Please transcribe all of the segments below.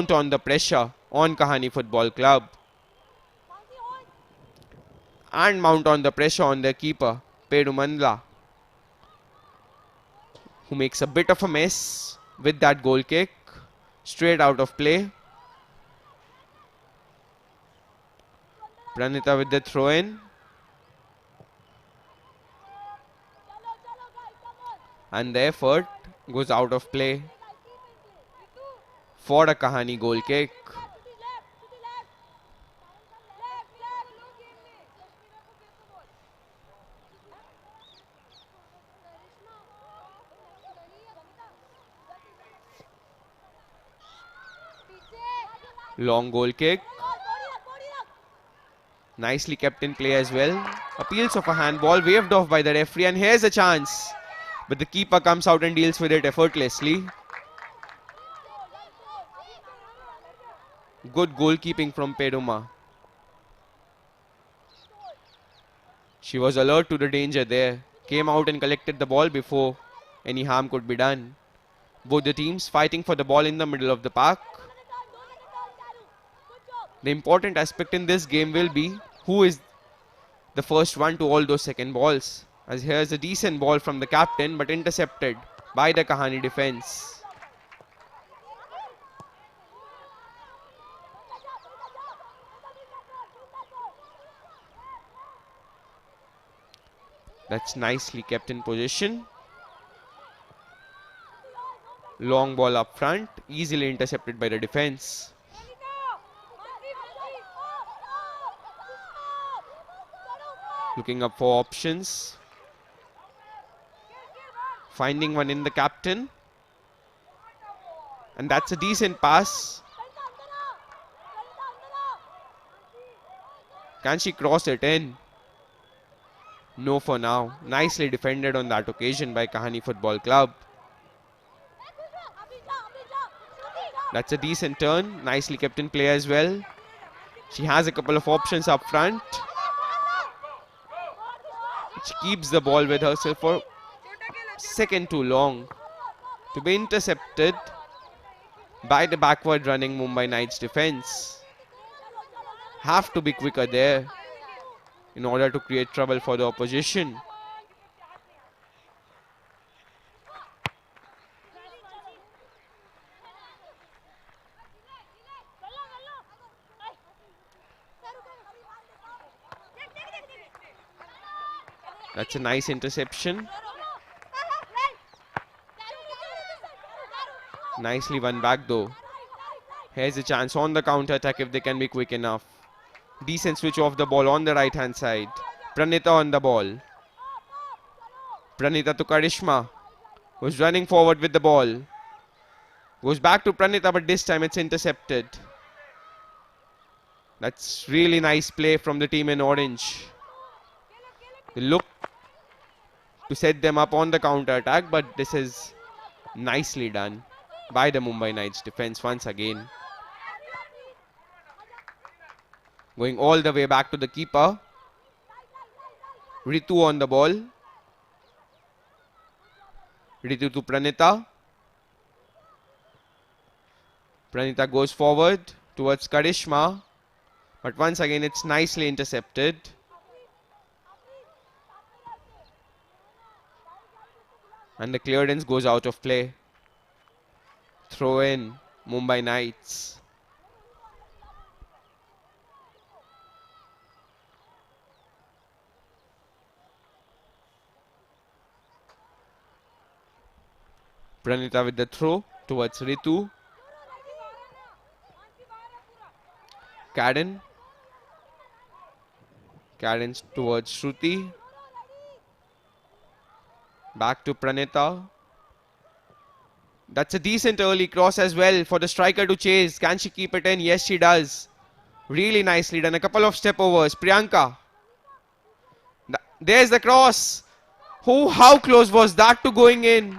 on the pressure on Kahaani Football Club. And mount on the pressure on their keeper, Pedumandla, who makes a bit of a mess with that goal kick. Straight out of play. Pranita with the throw in. And the effort goes out of play for a Kahaani goal kick. Long goal kick. Nicely kept in play as well. Appeals of a handball waved off by the referee, and here's a chance. But the keeper comes out and deals with it effortlessly. Good goalkeeping from Peduma. She was alert to the danger there. Came out and collected the ball before any harm could be done. Both the teams fighting for the ball in the middle of the park. The important aspect in this game will be who is the first one to all those second balls. As here's a decent ball from the captain, but intercepted by the Kahaani defense. That's nicely kept in position. Long ball up front, easily intercepted by the defense. Looking up for options. Finding one in the captain. And that's a decent pass. Can she cross it in? No for now. Nicely defended on that occasion by Kahaani Football Club. That's a decent turn. Nicely kept in play as well. She has a couple of options up front. She keeps the ball with herself for a second too long to be intercepted by the backward running Mumbai Knights defense. Have to be quicker there in order to create trouble for the opposition. That's a nice interception. Nicely won back though. Here's a chance on the counter attack if they can be quick enough. Decent switch off the ball on the right hand side. Pranita on the ball. Pranita to Karishma, who's running forward with the ball. Goes back to Pranita, but this time it's intercepted. That's really nice play from the team in orange. They look to set them up on the counter attack, but this is nicely done by the Mumbai Knights defense once again. Going all the way back to the keeper. Ritu on the ball. Ritu to Pranita. Pranita goes forward towards Karishma, but once again it's nicely intercepted. And the clearance goes out of play. Throw in Mumbai Knights. Pranita with the throw towards Ritu. Kaden. Kaden towards Shruti. Back to Pranita. That's a decent early cross as well for the striker to chase. Can she keep it in? Yes, she does. Really nicely done. A couple of step overs. Priyanka. There's the cross. Oh, how close was that to going in?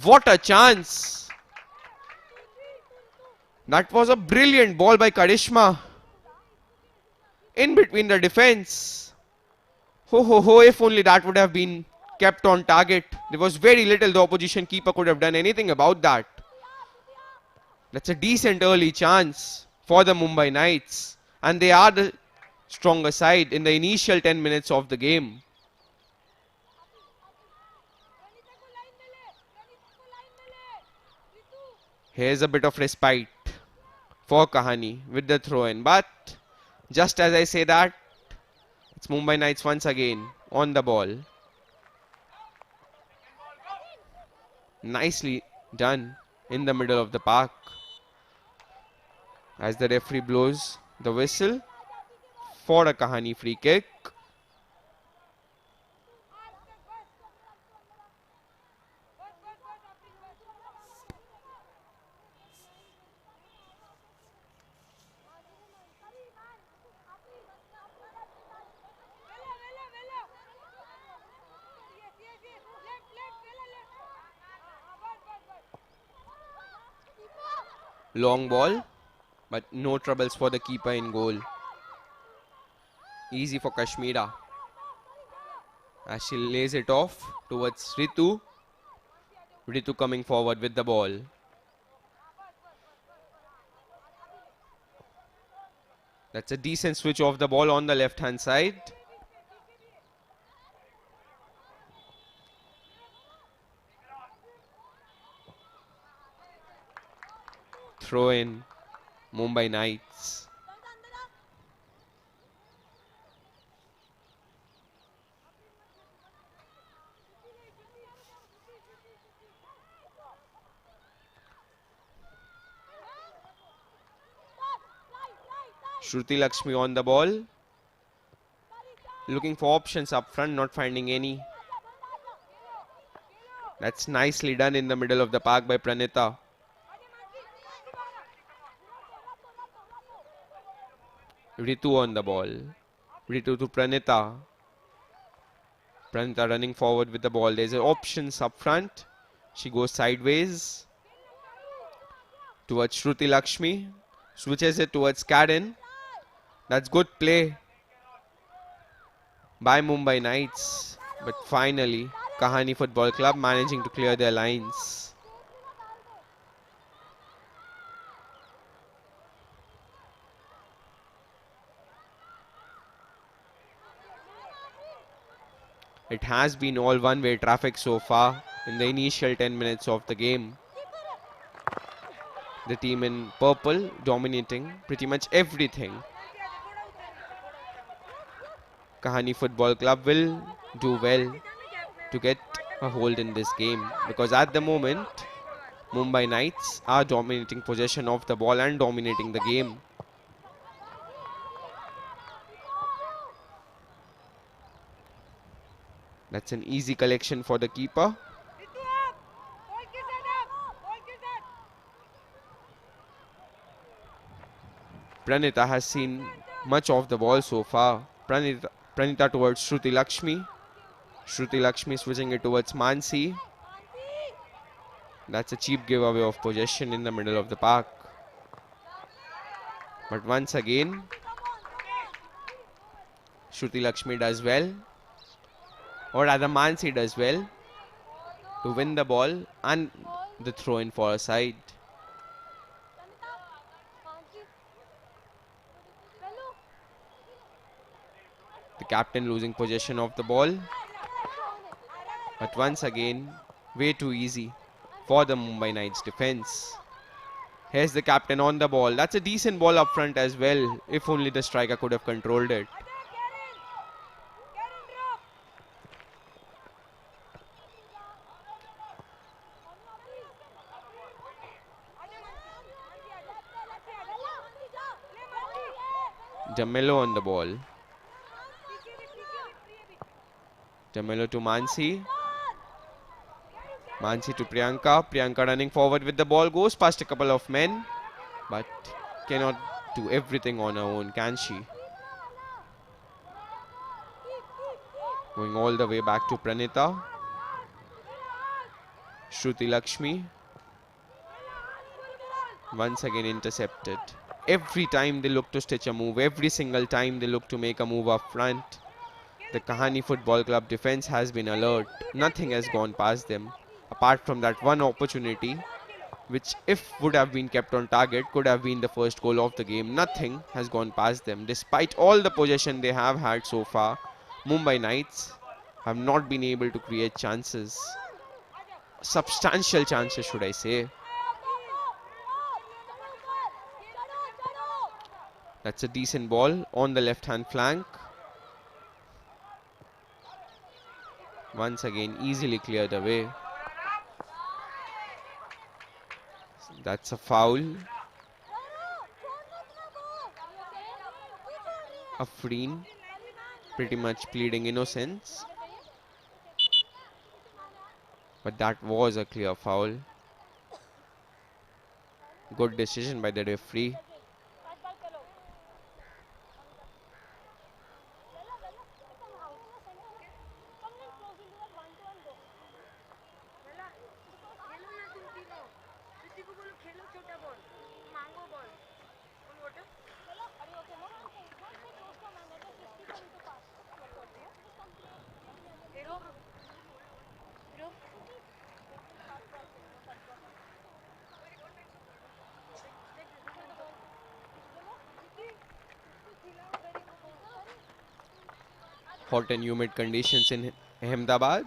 What a chance. That was a brilliant ball by Karishma. In between the defense. Ho, if only that would have been kept on target. There was very little the opposition keeper could have done anything about that. That's a decent early chance for the Mumbai Knights. And they are the stronger side in the initial 10 minutes of the game. Here's a bit of respite for Kahaani with the throw-in. But just as I say that, it's Mumbai Knights once again on the ball. Nicely done in the middle of the park. As the referee blows the whistle for a Kahaani free kick. Long ball, but no troubles for the keeper in goal. Easy for Kashmira as she lays it off towards Ritu. Ritu coming forward with the ball. That's a decent switch of the ball on the left hand side. Throw in Mumbai Knights. Shruti Lakshmi on the ball. Looking for options up front, not finding any. That's nicely done in the middle of the park by Pranita. Ritu on the ball. Ritu to Pranita. Pranita running forward with the ball. There's options up front. She goes sideways towards Shruti Lakshmi. Switches it towards Karen. That's good play by Mumbai Knights. But finally, Kahaani Football Club managing to clear their lines. It has been all one-way traffic so far in the initial 10 minutes of the game. The team in purple dominating pretty much everything. Kahaani Football Club will do well to get a hold in this game, because at the moment Mumbai Knights are dominating possession of the ball and dominating the game. That's an easy collection for the keeper. Pranita has seen much of the ball so far. Pranita towards Shruti Lakshmi. Shruti Lakshmi switching it towards Mansi. That's a cheap giveaway of possession in the middle of the park. But once again, Shruti Lakshmi does well, or rather Mansi does well, to win the ball and the throw in for a side. The captain losing possession of the ball. But once again, way too easy for the Mumbai Knights defense. Here's the captain on the ball. That's a decent ball up front as well, if only the striker could have controlled it. Jamelo on the ball. Jamelo to Mansi. Mansi to Priyanka. Priyanka running forward with the ball. Goes past a couple of men, but cannot do everything on her own, can she? Going all the way back to Pranita. Shruti Lakshmi. Once again intercepted. Every time they look to stitch a move, every single time they look to make a move up front, the Kahaani Football Club defense has been alert. Nothing has gone past them, apart from that one opportunity which if would have been kept on target could have been the first goal of the game. Nothing has gone past them. Despite all the possession they have had so far, Mumbai Knights have not been able to create chances. Substantial chances, should I say. That's a decent ball on the left-hand flank. Once again, easily cleared away. That's a foul. Afreen pretty much pleading innocence. But that was a clear foul. Good decision by the referee. Hot and humid conditions in Ahmedabad.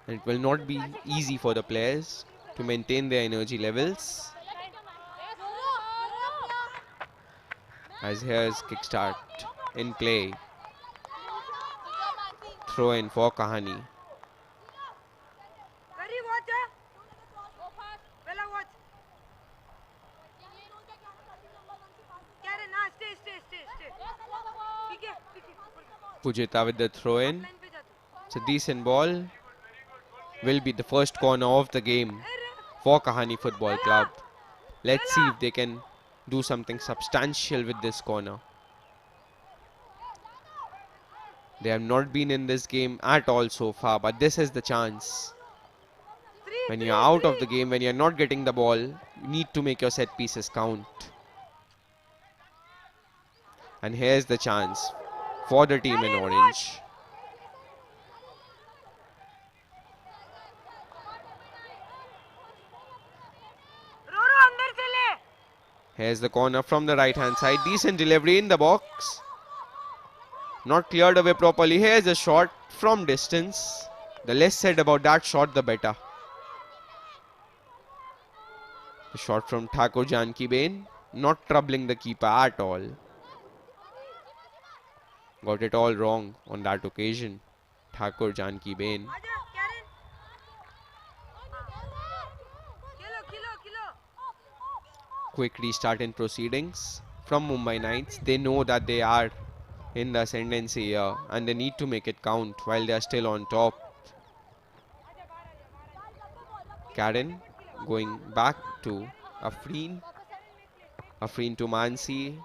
And it will not be easy for the players to maintain their energy levels. As here's kickstart in play. Throw in for Kahaani. Pujita with the throw in. It's a decent ball. Will be the first corner of the game for Kahaani Football Club. Let's see if they can do something substantial with this corner. They have not been in this game at all so far, but this is the chance. When you're out of the game, when you're not getting the ball, you need to make your set pieces count. And here's the chance for the team in orange. Here's the corner from the right hand side. Decent delivery in the box. Not cleared away properly. Here's a shot from distance. The less said about that shot, the better. The shot from Thakur Janki Bain. Not troubling the keeper at all. Got it all wrong on that occasion. Thakur Janki Bain. Quick restart in proceedings from Mumbai Knights. They know that they are in the ascendancy here and they need to make it count while they are still on top. Karen going back to Afreen. Afreen to Mansi.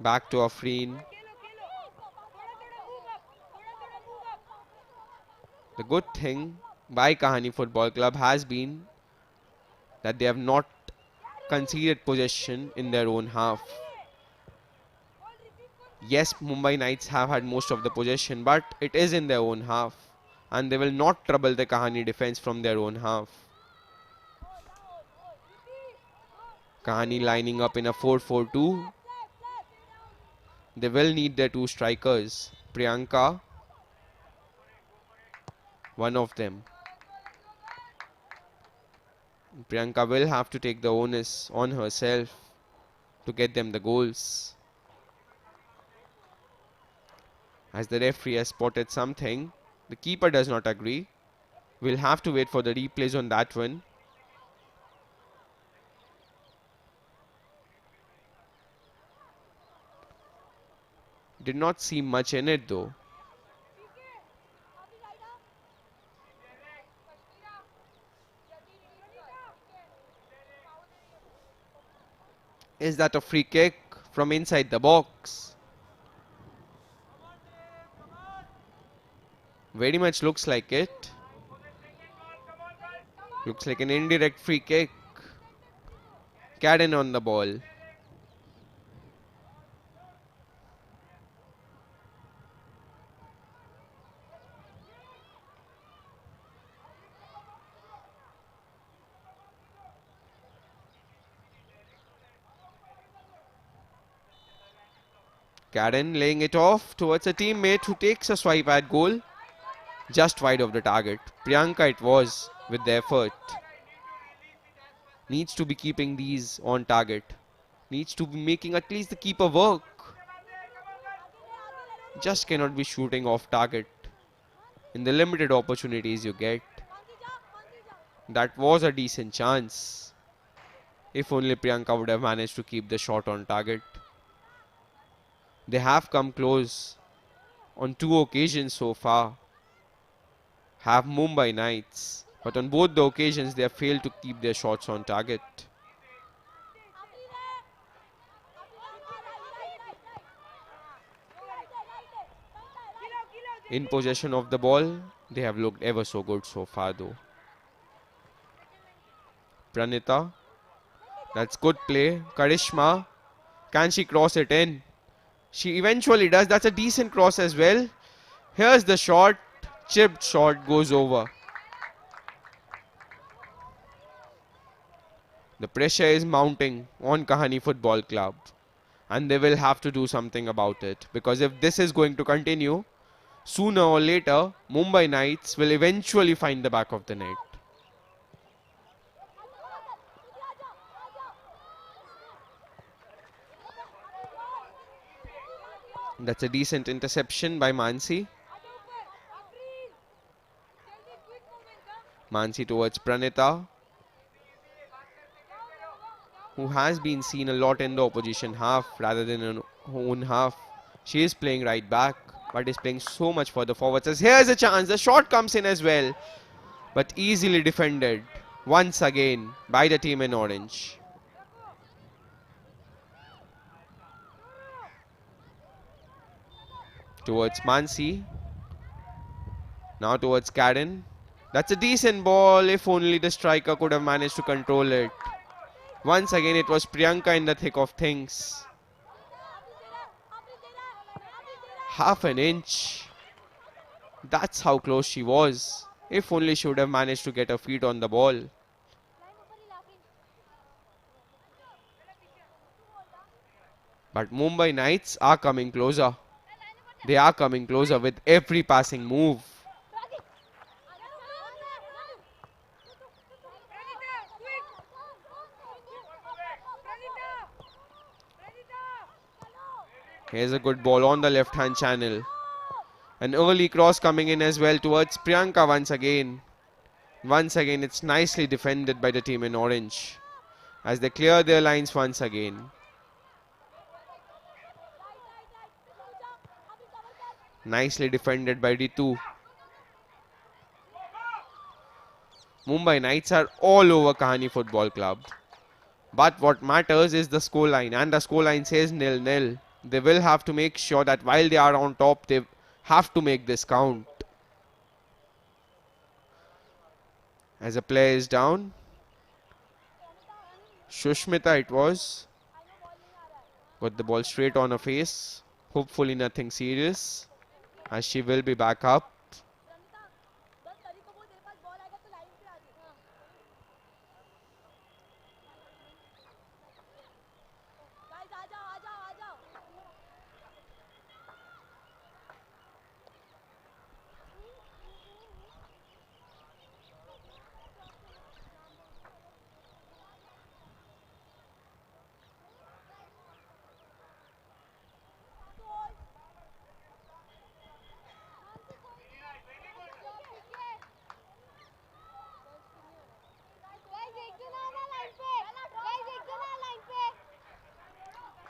Back to Afreen. The good thing by Kahaani Football Club has been that they have not conceded possession in their own half. Yes, Mumbai Knights have had most of the possession, but it is in their own half. And they will not trouble the Kahaani defense from their own half. Kahaani lining up in a 4-4-2. They will need their two strikers. Priyanka, one of them. Priyanka will have to take the onus on herself to get them the goals. As the referee has spotted something, the keeper does not agree. We'll have to wait for the replays on that one. Did not seem much in it though. Is that a free kick from inside the box? Very much looks like it. Looks like an indirect free kick. Karen on the ball. Karen laying it off towards a teammate who takes a swipe at goal. Just wide of the target. Priyanka it was with the effort. Needs to be keeping these on target. Needs to be making at least the keeper work. Just cannot be shooting off target in the limited opportunities you get. That was a decent chance. If only Priyanka would have managed to keep the shot on target. They have come close on 2 occasions so far. Have Mumbai Knights. But on both the occasions they have failed to keep their shots on target. In possession of the ball, they have looked ever so good so far though. Pranita. That's good play. Karishma. Can she cross it in? She eventually does. That's a decent cross as well. Here's the shot. Chipped shot goes over. The pressure is mounting on Kahaani Football Club. And they will have to do something about it. Because if this is going to continue, sooner or later, Mumbai Knights will eventually find the back of the net. That's a decent interception by Mansi. Mansi towards Pranita, who has been seen a lot in the opposition half rather than in her own half. She is playing right back, but is playing so much further forwards. As here's a chance. The shot comes in as well, but easily defended once again by the team in orange. Towards Mansi. Now towards Karen. That's a decent ball. If only the striker could have managed to control it. Once again, it was Priyanka in the thick of things. Half an inch. That's how close she was. If only she would have managed to get her feet on the ball. But Mumbai Knights are coming closer. They are coming closer with every passing move. Here's a good ball on the left-hand channel. An early cross coming in as well towards Priyanka once again. Once again, it's nicely defended by the team in orange as they clear their lines once again. Nicely defended by Ritu. Mumbai Knights are all over Kahaani Football Club. But what matters is the scoreline, and the scoreline says 0-0. They will have to make sure that while they are on top, they have to make this count. As a player is down. Shushmita it was. Got the ball straight on her face. Hopefully nothing serious, as she will be back up.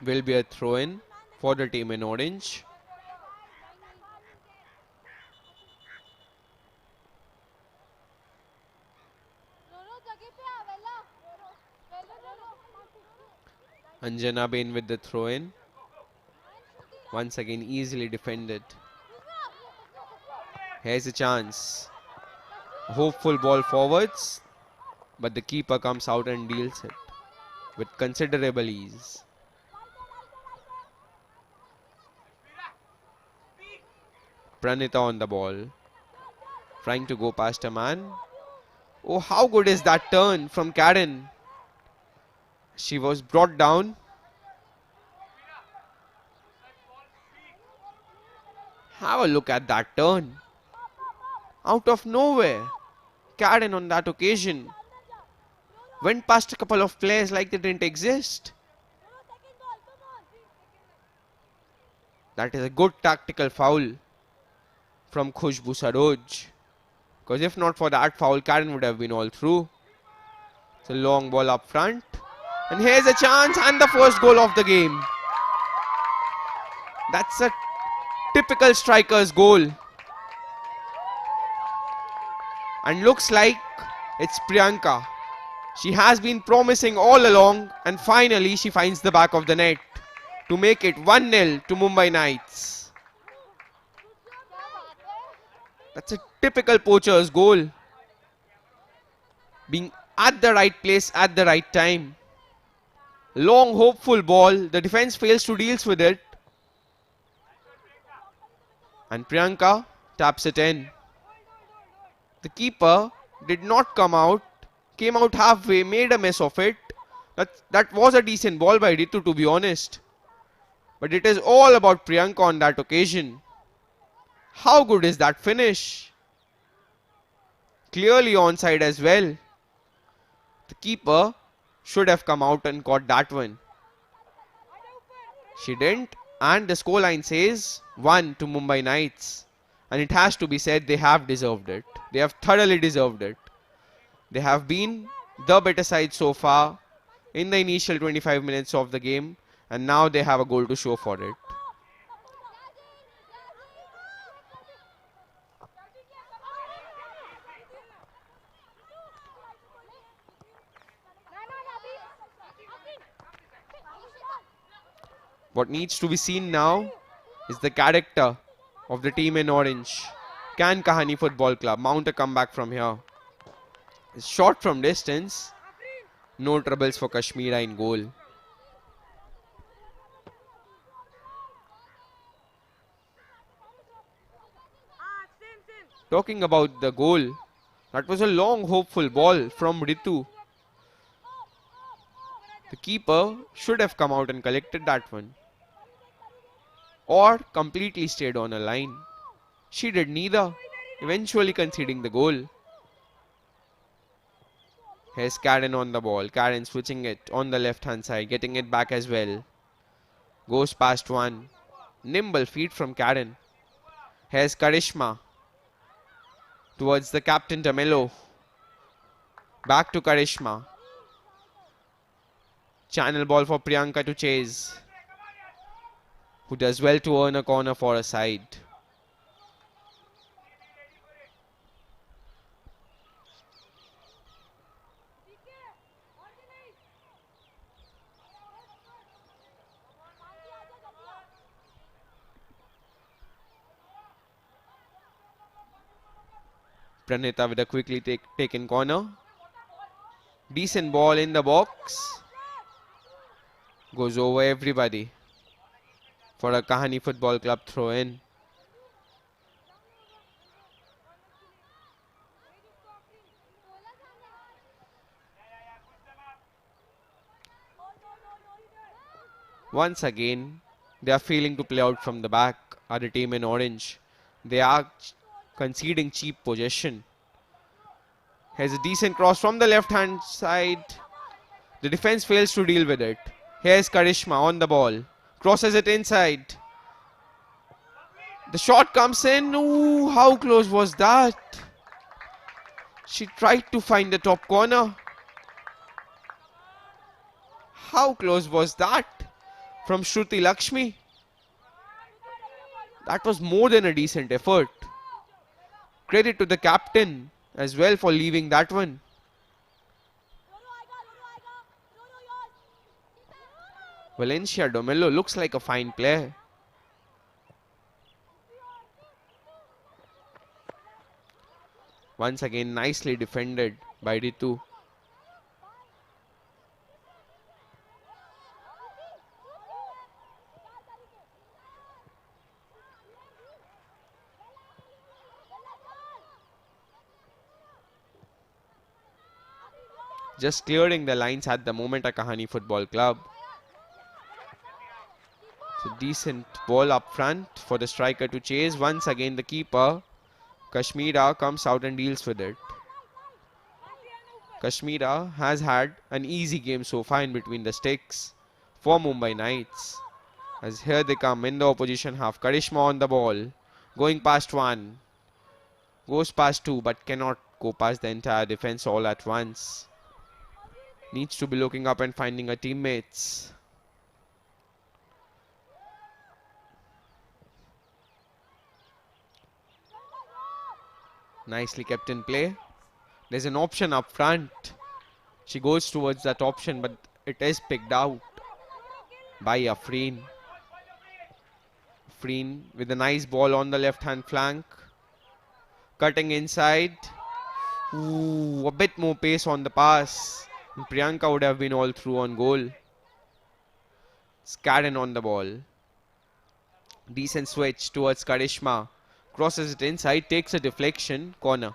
Will be a throw-in for the team in orange. Anjana Bain with the throw-in. Once again easily defended. Here's a chance. A hopeful ball forwards, but the keeper comes out and deals it with considerable ease. Pranita on the ball, trying to go past a man. Oh, how good is that turn from Karen? She was brought down. Have a look at that turn. Out of nowhere, Karen on that occasion went past a couple of players like they didn't exist. That is a good tactical foul from Khushbu Saroj. Because if not for that foul, Karen would have been all through. It's a long ball up front. And here's a chance and the first goal of the game. That's a typical striker's goal. And looks like it's Priyanka. She has been promising all along and finally she finds the back of the net to make it 1-0 to Mumbai Knights. That's a typical poacher's goal. Being at the right place at the right time. Long hopeful ball. The defense fails to deal with it. And Priyanka taps it in. The keeper did not come out. Came out halfway, made a mess of it. That was a decent ball by Ritu, to be honest. But it is all about Priyanka on that occasion. How good is that finish? Clearly onside as well. The keeper should have come out and caught that one. She didn't, and the scoreline says 1 to Mumbai Knights. And it has to be said they have deserved it. They have thoroughly deserved it. They have been the better side so far in the initial 25 minutes of the game. And now they have a goal to show for it. What needs to be seen now is the character of the team in orange. Can Kahaani Football Club mount a comeback from here? It's shot from distance. No troubles for Kashmira in goal. Talking about the goal, that was a long hopeful ball from Ritu. The keeper should have come out and collected that one. Or completely stayed on a line. She did neither, eventually conceding the goal. Here's Karen on the ball. Karen switching it on the left hand side, getting it back as well. Goes past one. Nimble feet from Karen. Here's Karishma. Towards the captain Tamelo. Back to Karishma. Channel ball for Priyanka to chase. Who does well to earn a corner for a side. Pranita with a quickly taken corner. Decent ball in the box. Goes over everybody for a Kahaani Football Club throw in. Once again, they are failing to play out from the back. Are the team in orange. They are conceding cheap possession. Here's a decent cross from the left hand side. The defense fails to deal with it. Here's Karishma on the ball. Crosses it inside. The shot comes in. Ooh, how close was that? She tried to find the top corner. How close was that from Shruti Lakshmi? That was more than a decent effort. Credit to the captain as well for leaving that one. Valencia Domelo looks like a fine player. Once again, nicely defended by Ritu. Just clearing the lines at the moment at Kahaani Football Club. It's a decent ball up front for the striker to chase. Once again, the keeper, Kashmira, comes out and deals with it. Kashmira has had an easy game so far in between the sticks for Mumbai Knights. As here they come in the opposition half. Karishma on the ball. Going past one. Goes past two but cannot go past the entire defense all at once. Needs to be looking up and finding her teammates. Nicely kept in play. There's an option up front. She goes towards that option but it is picked out by Afreen. Afreen with a nice ball on the left hand flank. Cutting inside. Ooh, a bit more pace on the pass. And Priyanka would have been all through on goal. Skadden on the ball. Decent switch towards Karishma. Crosses it inside, takes a deflection, corner.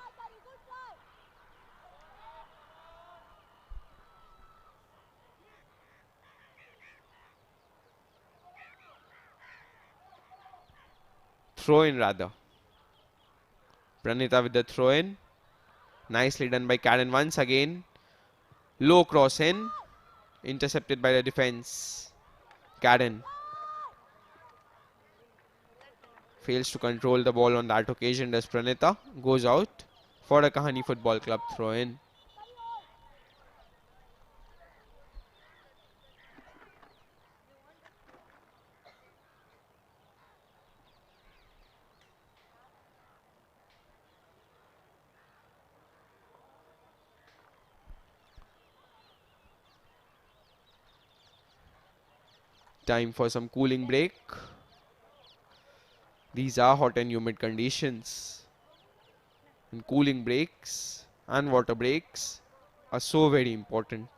Throw in rather. Pranita with the throw in. Nicely done by Karen once again. Low cross in. Intercepted by the defense. Karen fails to control the ball on that occasion as Pranita goes out for a Kahaani Football Club throw in. Time for some cooling break. These are hot and humid conditions. And cooling breaks and water breaks are so very important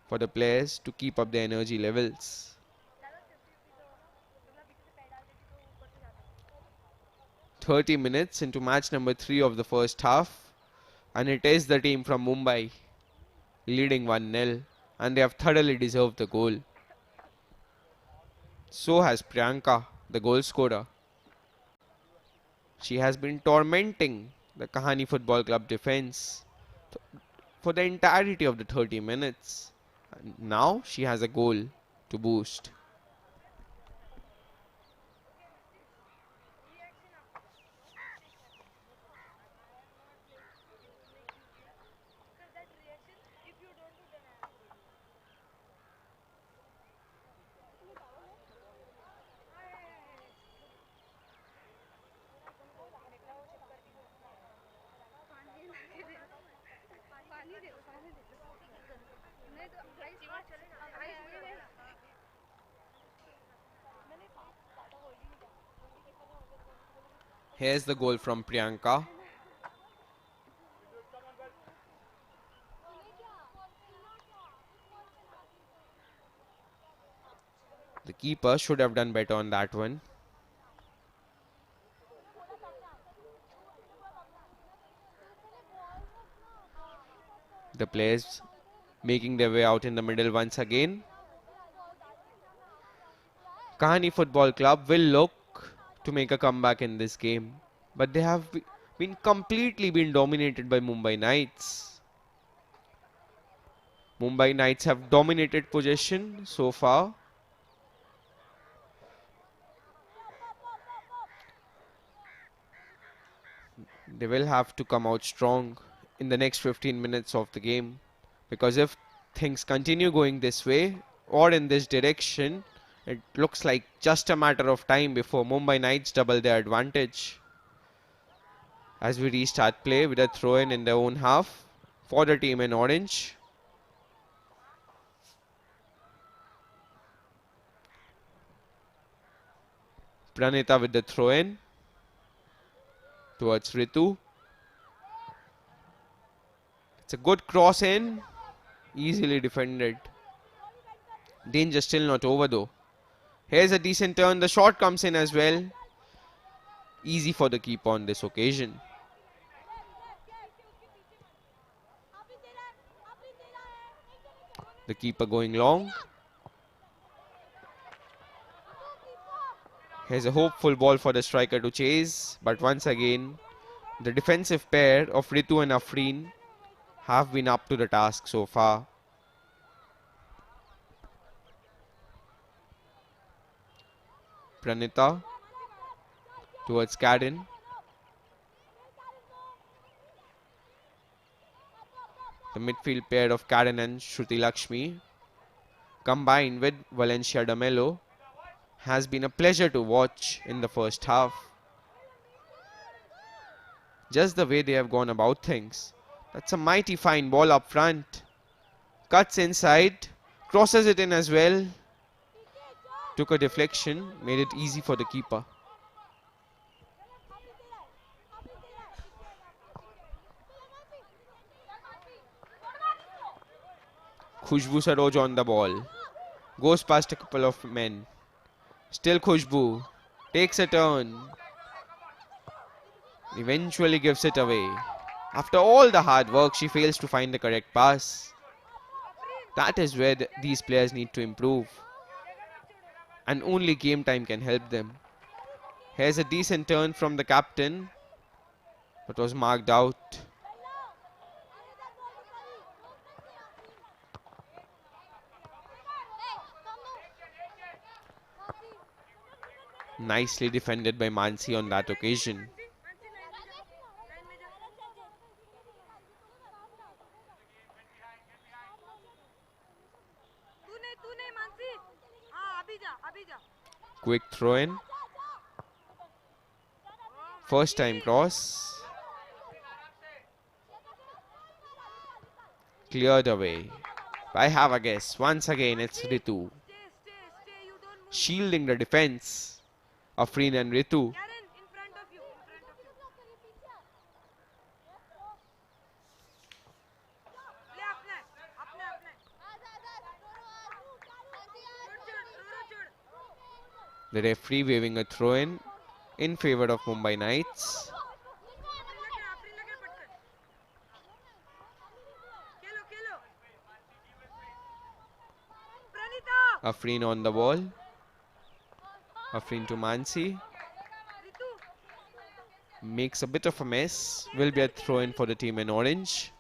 for the players to keep up their energy levels. "30 minutes into match number 3 of the first half, and it is the team from Mumbai leading 1-0, and they have thoroughly deserved the goal. So has Priyanka, the goal scorer. She has been tormenting the Kahaani Football Club defense for the entirety of the 30 minutes. And now she has a goal to boost. Here's the goal from Priyanka. The keeper should have done better on that one. The players making their way out in the middle once again. Kahaani Football Club will look to make a comeback in this game, but they have been completely dominated by Mumbai Knights. Mumbai Knights have dominated possession so far. They will have to come out strong in the next 15 minutes of the game, because if things continue going this way or in this direction, it looks like just a matter of time before Mumbai Knights double their advantage. As we restart play with a throw-in in their own half for the team in orange. Pranita with the throw-in towards Ritu. It's a good cross in, easily defended. Danger still not over though. Here's a decent turn, the shot comes in as well. Easy for the keeper on this occasion. The keeper going long. Here's a hopeful ball for the striker to chase, but once again, the defensive pair of Ritu and Afreen have been up to the task so far. Pranita towards Karen. The midfield pair of Karen and Shruti Lakshmi, combined with Valencia D'Amelio, has been a pleasure to watch in the first half. Just the way they have gone about things. That's a mighty fine ball up front. Cuts inside, crosses it in as well. Took a deflection, made it easy for the keeper. Khushbu Saroj on the ball. Goes past a couple of men. Still Khushbu. Takes a turn. Eventually gives it away. After all the hard work, she fails to find the correct pass. That is where these players need to improve. And only game time can help them. Here's a decent turn from the captain, but was marked out. Nicely defended by Mansi on that occasion. Quick throw in. First time cross. Cleared away. I have a guess. Once again, it's Ritu. Shielding the defense. Afreen and Ritu. The referee waving a throw in favor of Mumbai Knights. Afreen on the ball. Afreen to Mansi. Makes a bit of a mess. Will be a throw in for the team in orange.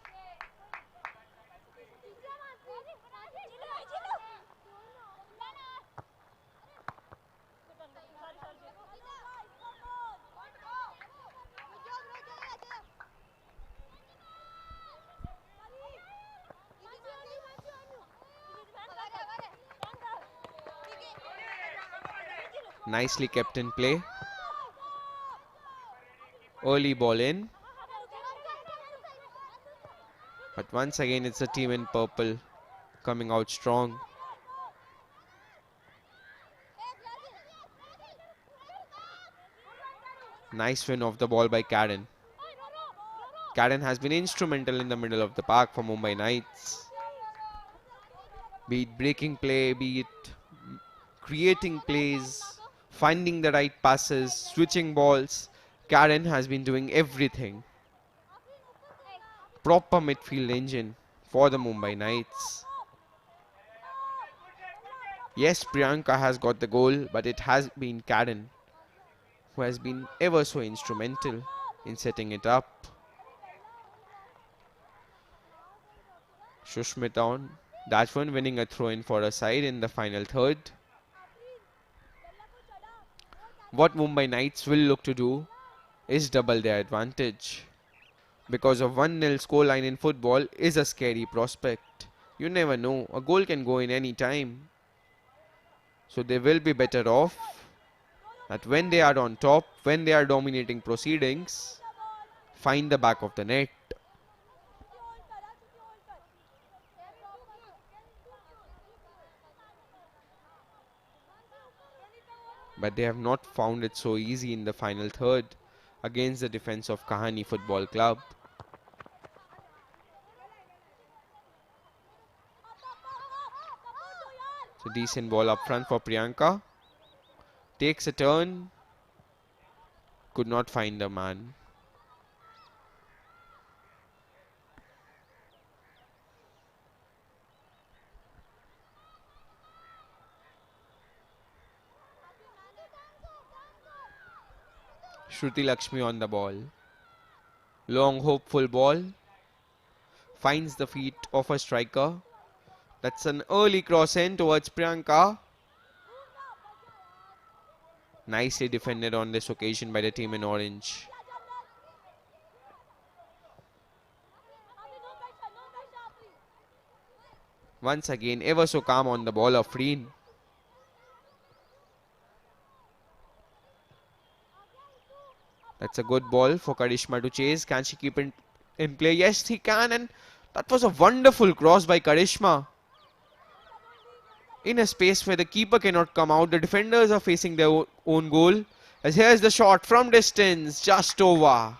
Nicely kept in play. Early ball in. But once again, it's the team in purple coming out strong. Nice win of the ball by Karen. Karen has been instrumental in the middle of the park for Mumbai Knights. Be it breaking play, be it creating plays, finding the right passes, switching balls. Karen has been doing everything. Proper midfield engine for the Mumbai Knights. Yes, Priyanka has got the goal, but it has been Karen who has been ever so instrumental in setting it up. Shushmita on that one, winning a throw-in for a side in the final third. What Mumbai Knights will look to do is double their advantage. Because of 1-0 scoreline in football is a scary prospect. You never know, a goal can go in any time. So they will be better off that when they are on top, when they are dominating proceedings, find the back of the net. But they have not found it so easy in the final third against the defense of Kahaani Football Club. So decent ball up front for Priyanka. Takes a turn. Could not find the man. Shruti Lakshmi on the ball. Long hopeful ball. Finds the feet of a striker. That's an early cross in towards Priyanka. Nicely defended on this occasion by the team in orange. Once again, ever so calm on the ball of Freen. That's a good ball for Karishma to chase. Can she keep it in play? Yes, he can. And that was a wonderful cross by Karishma. In a space where the keeper cannot come out, the defenders are facing their own goal. As here's the shot from distance, just over.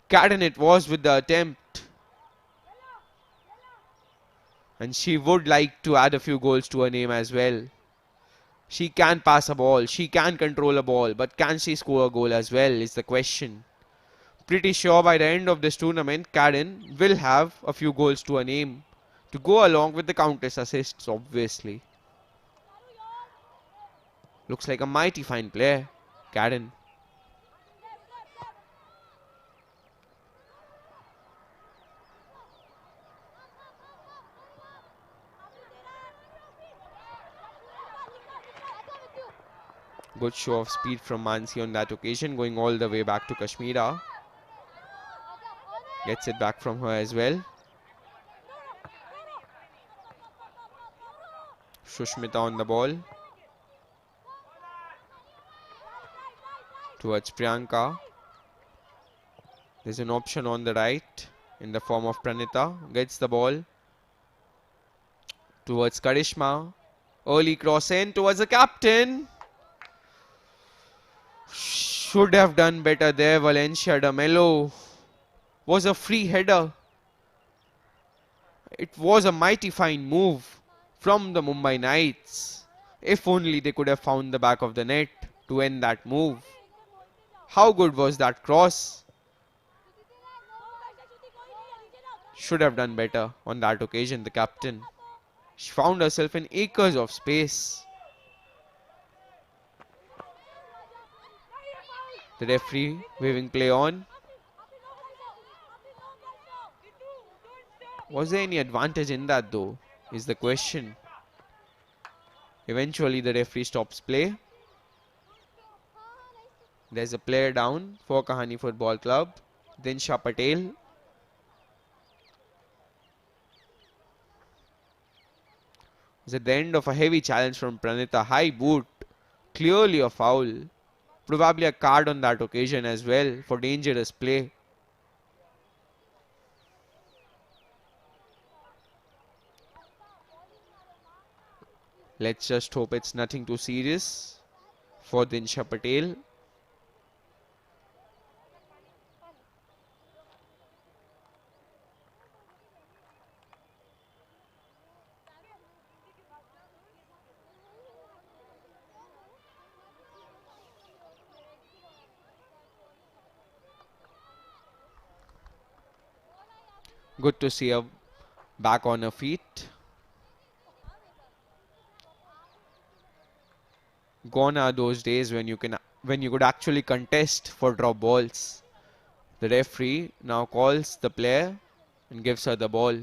Cadden it was with the attempt. And she would like to add a few goals to her name as well. She can pass a ball, she can control a ball, but can she score a goal as well is the question. Pretty sure by the end of this tournament, Cadden will have a few goals to her name to go along with the countless assists, obviously. Looks like a mighty fine player, Cadden. Good show of speed from Mansi on that occasion, going all the way back to Kashmira. Gets it back from her as well. Shushmita on the ball. Towards Priyanka. There's an option on the right in the form of Pranita. Gets the ball. Towards Karishma. Early cross in towards the captain. Should have done better there. Valencia de Mello. Was a free header. It was a mighty fine move from the Mumbai Knights. If only they could have found the back of the net to end that move. How good was that cross? Should have done better on that occasion, the captain. She found herself in acres of space. The referee waving play on. Was there any advantage in that though, is the question. Eventually the referee stops play. There's a player down for Kahaani Football Club. Dinsha Patel. It's at the end of a heavy challenge from Pranita. High boot. Clearly a foul. Probably a card on that occasion as well for dangerous play. Let's just hope it's nothing too serious for Dinsha Patel. Good to see her back on her feet. Gone are those days when you could actually contest for drop balls. The referee now calls the player and gives her the ball.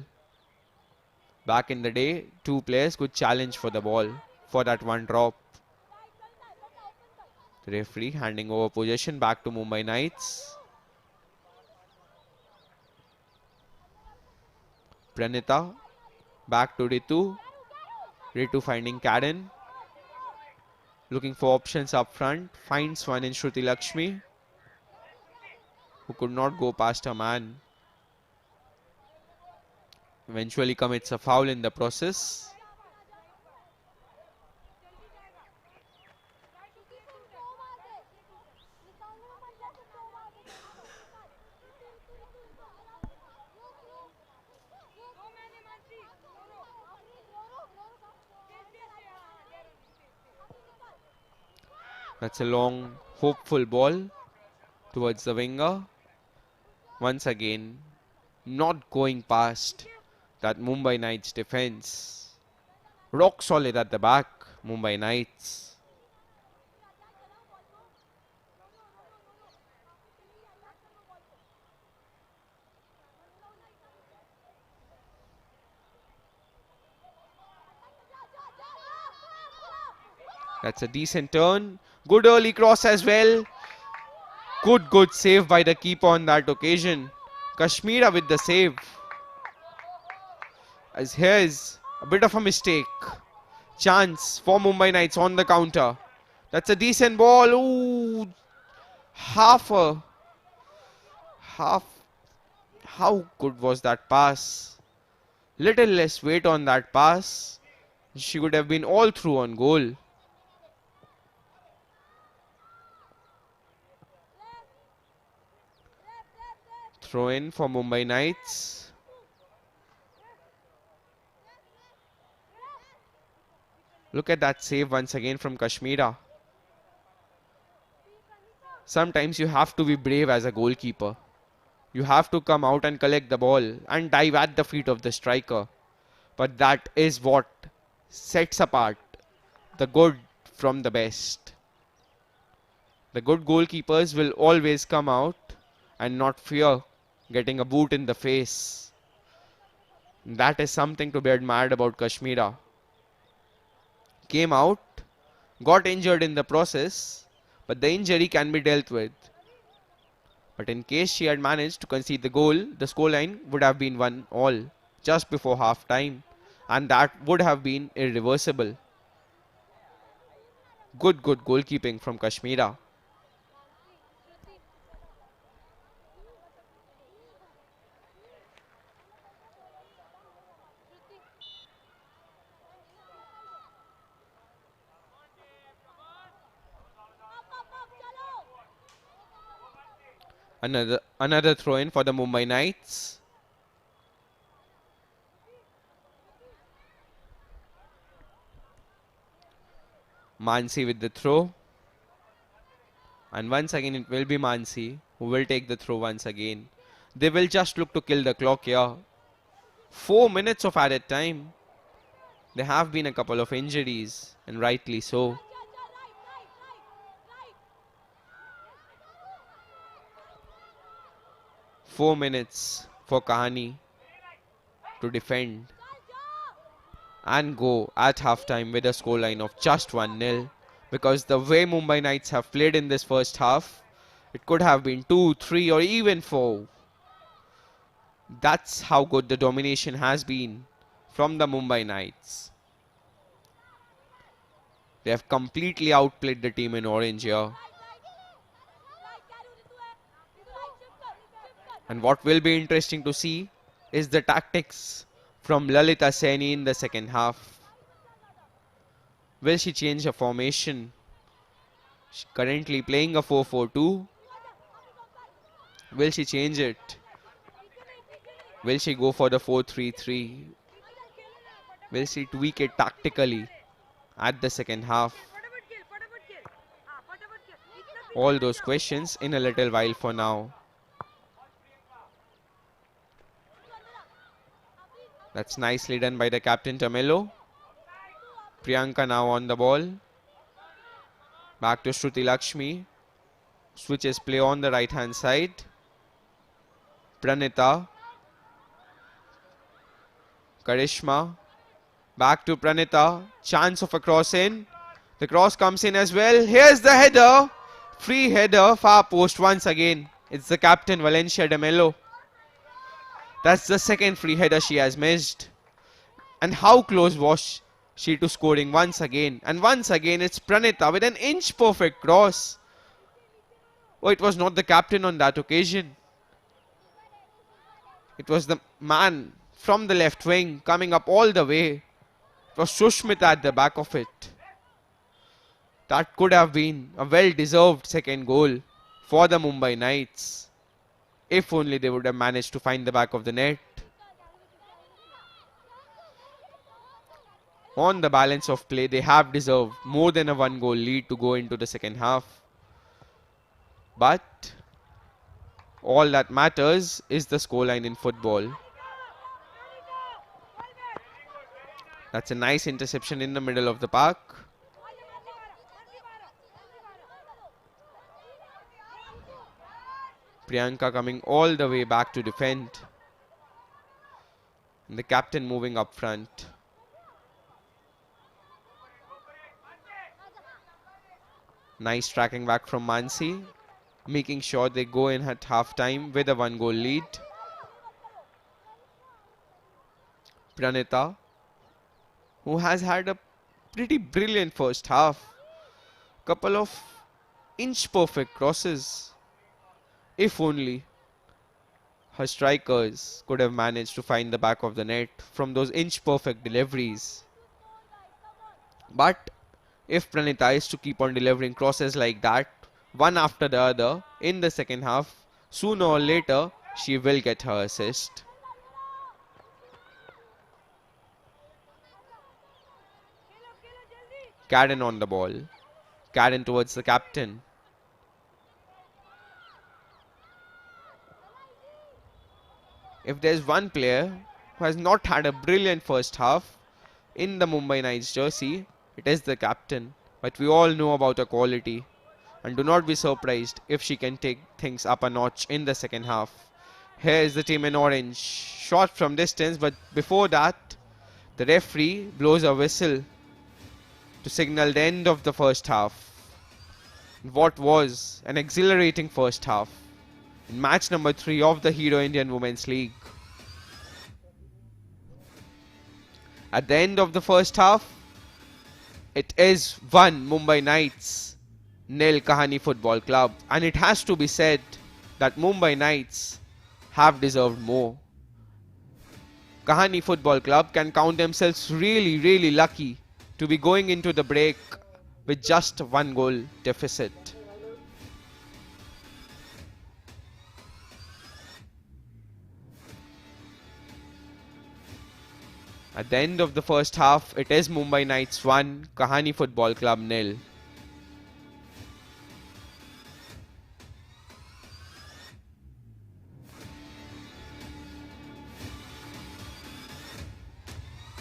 Back in the day, two players could challenge for the ball for that one drop. The referee handing over possession back to Mumbai Knights. Pranita back to Ritu. Ritu finding Cadden. Looking for options up front. Finds one in Shruti Lakshmi, who could not go past her man. Eventually commits a foul in the process. That's a long, hopeful ball towards the winger. Once again, not going past that Mumbai Knights defense. Rock solid at the back, Mumbai Knights. That's a decent turn. Good early cross as well. Good save by the keeper on that occasion. Kashmira with the save. As here's a bit of a mistake. Chance for Mumbai Knights on the counter. That's a decent ball. Ooh, half a half. How good was that pass? Little less weight on that pass. She would have been all through on goal. Throw in for Mumbai Knights. Look at that save once again from Kashmira. Sometimes you have to be brave as a goalkeeper. You have to come out and collect the ball and dive at the feet of the striker. But that is what sets apart the good from the best. The good goalkeepers will always come out and not fear getting a boot in the face. That is something to be admired about Kashmira. Came out, got injured in the process, but the injury can be dealt with. But in case she had managed to concede the goal, the scoreline would have been 1-all just before half time, and that would have been irreversible. Good goalkeeping from Kashmira. Another throw in for the Mumbai Knights. Mansi with the throw. And once again it will be Mansi who will take the throw once again. They will just look to kill the clock here. 4 minutes of added time. There have been a couple of injuries, and rightly so. Four minutes for Kahaani to defend and go at halftime with a scoreline of just 1-0. Because the way Mumbai Knights have played in this first half, it could have been 2, 3 or even 4. That's how good the domination has been from the Mumbai Knights. They have completely outplayed the team in orange here. And what will be interesting to see is the tactics from Lalita Saini in the second half. Will she change her formation? She's currently playing a 4-4-2. Will she change it? Will she go for the 4-3-3? Will she tweak it tactically at the second half? All those questions in a little while for now. That's nicely done by the captain Tamelo. Priyanka now on the ball. Back to Shruti Lakshmi. Switches play on the right hand side. Pranita. Karishma. Back to Pranita. Chance of a cross in. The cross comes in as well. Here's the header. Free header. Far post once again. It's the captain Valencia de Mello. That's the second free header she has missed. And how close was she to scoring once again? And once again it's Pranita with an inch perfect cross. Oh, it was not the captain on that occasion. It was the man from the left wing coming up all the way. It was Sushmita at the back of it. That could have been a well-deserved second goal for the Mumbai Knights. If only they would have managed to find the back of the net. On the balance of play, they have deserved more than a 1-goal lead to go into the second half. But all that matters is the scoreline in football. That's a nice interception in the middle of the park. Priyanka coming all the way back to defend. And the captain moving up front. Nice tracking back from Mansi, making sure they go in at half-time with a 1-goal lead. Pranita, who has had a pretty brilliant first half. Couple of inch-perfect crosses. If only her strikers could have managed to find the back of the net from those inch-perfect deliveries. But if Pranita is to keep on delivering crosses like that, one after the other, in the second half, sooner or later, she will get her assist. Karen on the ball. Karen towards the captain. If there's one player who has not had a brilliant first half in the Mumbai Knights jersey, it is the captain. But we all know about her quality. And do not be surprised if she can take things up a notch in the second half. Here is the team in orange. Shot from distance, but before that, the referee blows a whistle to signal the end of the first half. What was an exhilarating first half in match number 3 of the Hero Indian Women's League. At the end of the first half, it is 1 Mumbai Knights, nil Kahaani Football Club, and it has to be said that Mumbai Knights have deserved more. Kahaani Football Club can count themselves really lucky to be going into the break with just 1 goal deficit. At the end of the first half, it is Mumbai Knights 1, Kahaani Football Club nil.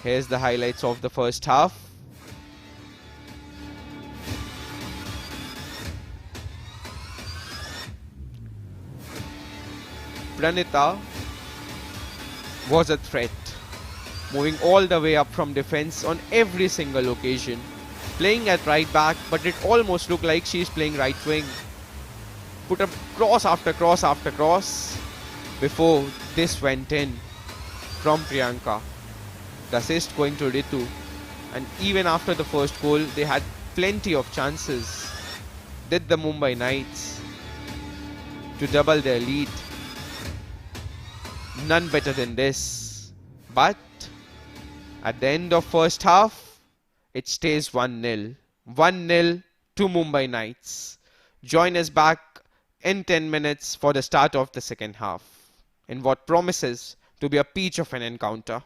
Here's the highlights of the first half. Pranita was a threat, moving all the way up from defense on every single occasion, playing at right back, but it almost looked like she's playing right wing. Put up cross after cross after cross before this went in from Priyanka. The assist going to Ritu, and even after the first goal, they had plenty of chances. Did the Mumbai Knights to double their lead? None better than this. But at the end of first half, it stays 1-0. 1-0 to Mumbai Knights. Join us back in 10 minutes for the start of the second half, in what promises to be a peach of an encounter.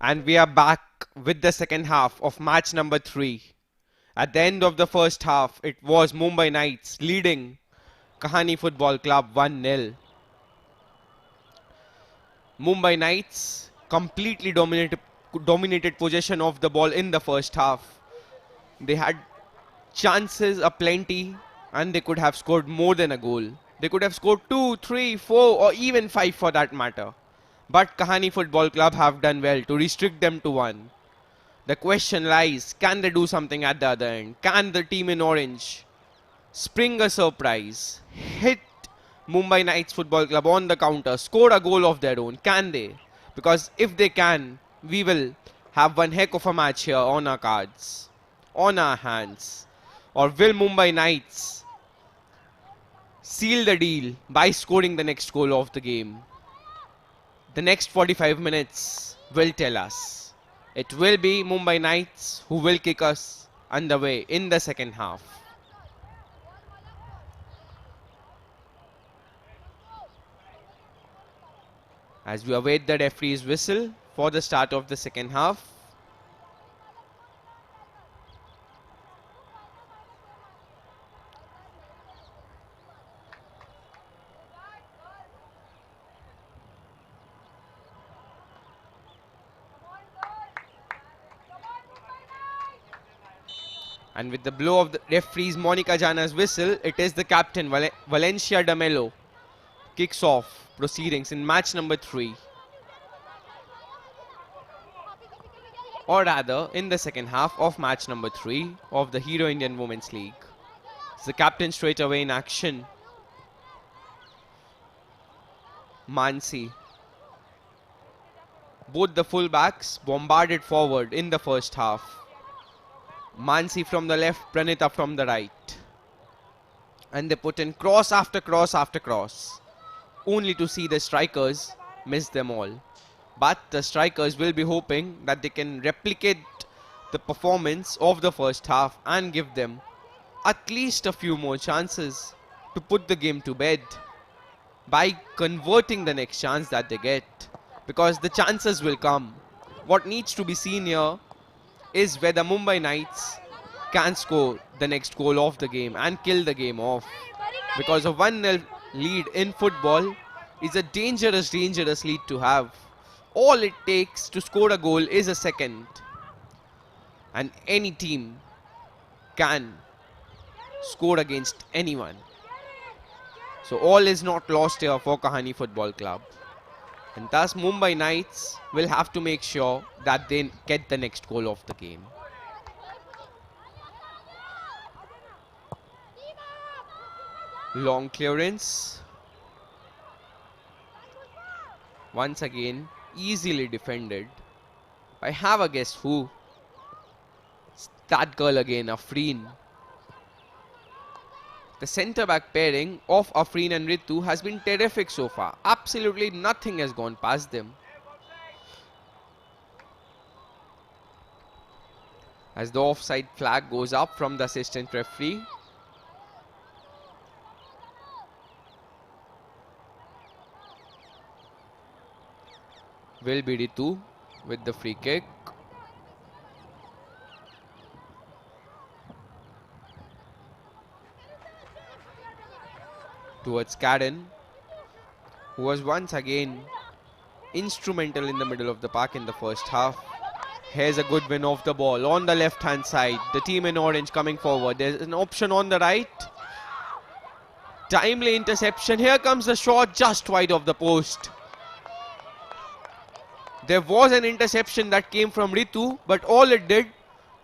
And we are back with the second half of match number 3. At the end of the first half, it was Mumbai Knights leading Kahaani Football Club 1-0. Mumbai Knights completely dominated possession of the ball in the first half. They had chances aplenty and they could have scored more than a goal. They could have scored 2, 3, 4 or even 5 for that matter. But Kahaani Football Club have done well to restrict them to 1. The question lies, can they do something at the other end? Can the team in orange spring a surprise, hit Mumbai Knights Football Club on the counter, score a goal of their own? Can they? Because if they can, we will have one heck of a match here on our cards, on our hands. Or will Mumbai Knights seal the deal by scoring the next goal of the game? The next 45 minutes will tell us. It will be Mumbai Knights who will kick us underway in the second half. As we await the referee's whistle for the start of the second half. And with the blow of the referee's Monica Jana's whistle, it is the captain Valencia de Mello kicks off proceedings in match number 3. Or rather, in the second half of match number 3 of the Hero Indian Women's League. It's the captain straight away in action. Mansi. Both the fullbacks bombarded forward in the first half. Mansi from the left, Pranita from the right. And they put in cross after cross after cross, only to see the strikers miss them all. But the strikers will be hoping that they can replicate the performance of the first half and give them at least a few more chances to put the game to bed by converting the next chance that they get. Because the chances will come. What needs to be seen here is whether Mumbai Knights can score the next goal of the game and kill the game off. Because a 1-0 lead in football is a dangerous lead to have. All it takes to score a goal is a second. And any team can score against anyone. So all is not lost here for Kahaani Football Club. And thus Mumbai Knights will have to make sure that they get the next goal of the game. Long clearance. Once again, easily defended. I have a guess who. It's that girl again, Afreen. The centre-back pairing of Afreen and Ritu has been terrific so far. Absolutely nothing has gone past them. As the offside flag goes up from the assistant referee. Will be Ritu with the free kick. Towards Karen, who was once again instrumental in the middle of the park in the first half. Here's a good win of the ball on the left hand side. The team in orange coming forward. There's an option on the right. Timely interception. Here comes the shot just wide of the post. There was an interception that came from Ritu, but all it did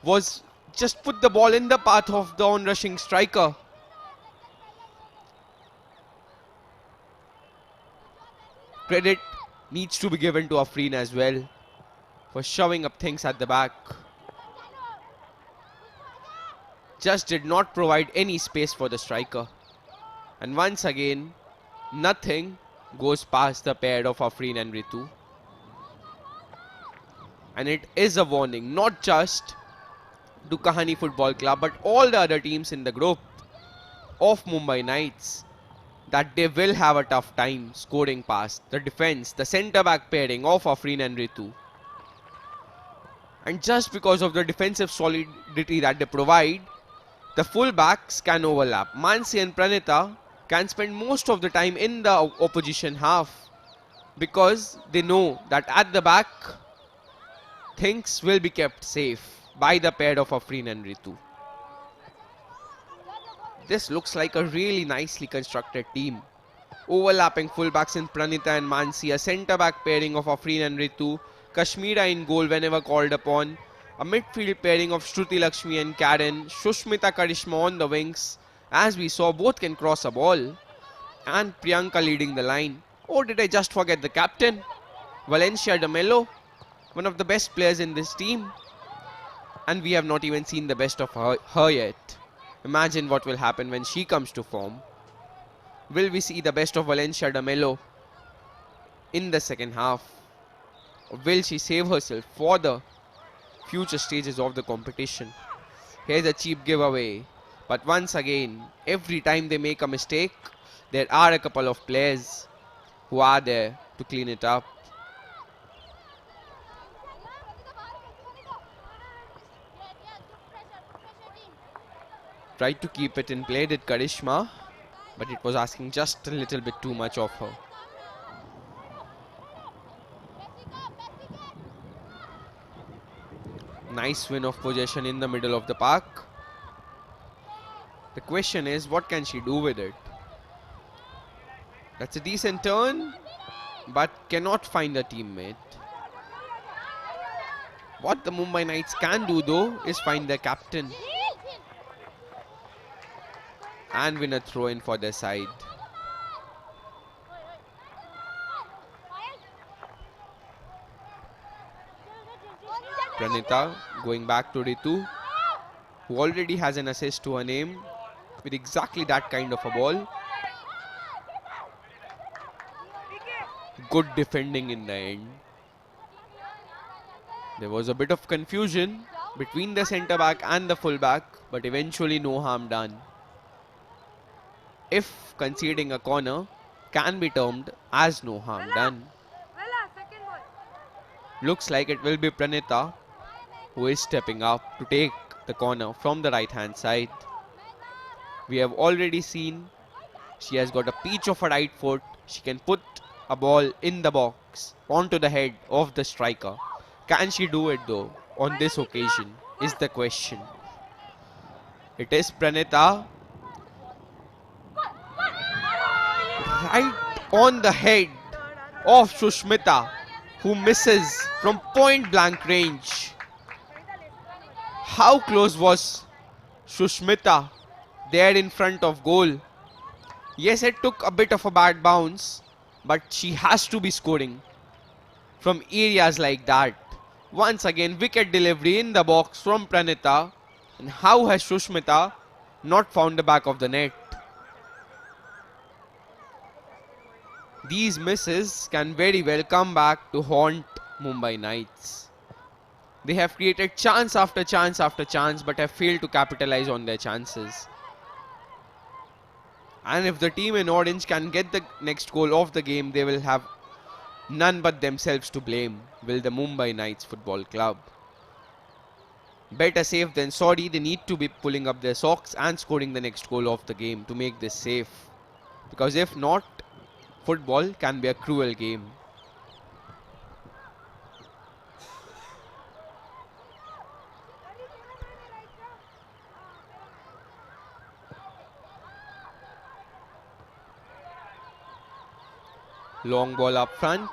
was just put the ball in the path of the on-rushing striker. Credit needs to be given to Afreen as well for shoving up things at the back. Just did not provide any space for the striker. And once again, nothing goes past the pair of Afreen and Ritu. And it is a warning, not just to Kahaani Football Club, but all the other teams in the group of Mumbai Knights, that they will have a tough time scoring past the defense, the centre-back pairing of Afreen and Ritu. And just because of the defensive solidity that they provide, the fullbacks can overlap. Mansi and Pranita can spend most of the time in the opposition half because they know that at the back things will be kept safe by the pair of Afreen and Ritu. This looks like a really nicely constructed team. Overlapping fullbacks in Pranita and Mansi, a centre-back pairing of Afreen and Ritu, Kashmira in goal whenever called upon, a midfield pairing of Shruti Lakshmi and Karen, Shushmita Karishma on the wings, as we saw both can cross a ball, and Priyanka leading the line. Or did I just forget the captain? Valencia de Mello, one of the best players in this team, and we have not even seen the best of her yet. Imagine what will happen when she comes to form. Will we see the best of Valencia de Mello in the second half? Or will she save herself for the future stages of the competition? Here's a cheap giveaway. But once again, every time they make a mistake, there are a couple of players who are there to clean it up. Tried to keep it in play, did Karishma, but it was asking just a little bit too much of her. Nice win of possession in the middle of the park. The question is, what can she do with it? That's a decent turn, but cannot find a teammate. What the Mumbai Knights can do though is find their captain and win a throw-in for their side. Pranita going back to Ritu, who already has an assist to her name with exactly that kind of a ball. Good defending in the end. There was a bit of confusion between the centre back and the full back, but eventually no harm done. If conceding a corner can be termed as no harm done. Looks like it will be Pranita who is stepping up to take the corner from the right hand side. We have already seen she has got a peach of a right foot. She can put a ball in the box onto the head of the striker. Can she do it though on this occasion is the question. It is Pranita. Right on the head of Shushmita, who misses from point blank range. How close was Shushmita there in front of goal? Yes, it took a bit of a bad bounce, but she has to be scoring from areas like that. Once again, wicket delivery in the box from Pranita. And how has Shushmita not found the back of the net? These misses can very well come back to haunt Mumbai Knights. They have created chance after chance after chance, but have failed to capitalize on their chances. And if the team in orange can get the next goal of the game, they will have none but themselves to blame, will the Mumbai Knights Football Club. Better safe than sorry. They need to be pulling up their socks and scoring the next goal of the game to make this safe. Because if not, football can be a cruel game. Long ball up front,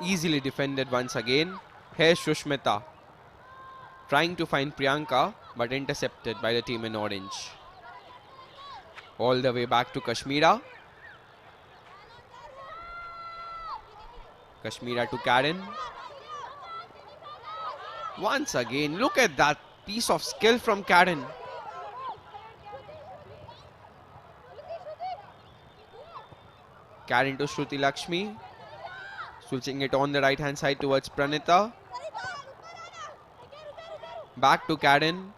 easily defended once again. Here's Shushmita trying to find Priyanka, but intercepted by the team in orange. All the way back to Kashmira. Kashmira to Karen. Once again, look at that piece of skill from Karen. Karen to Shruti Lakshmi. Switching it on the right hand side towards Pranita. Back to Karen.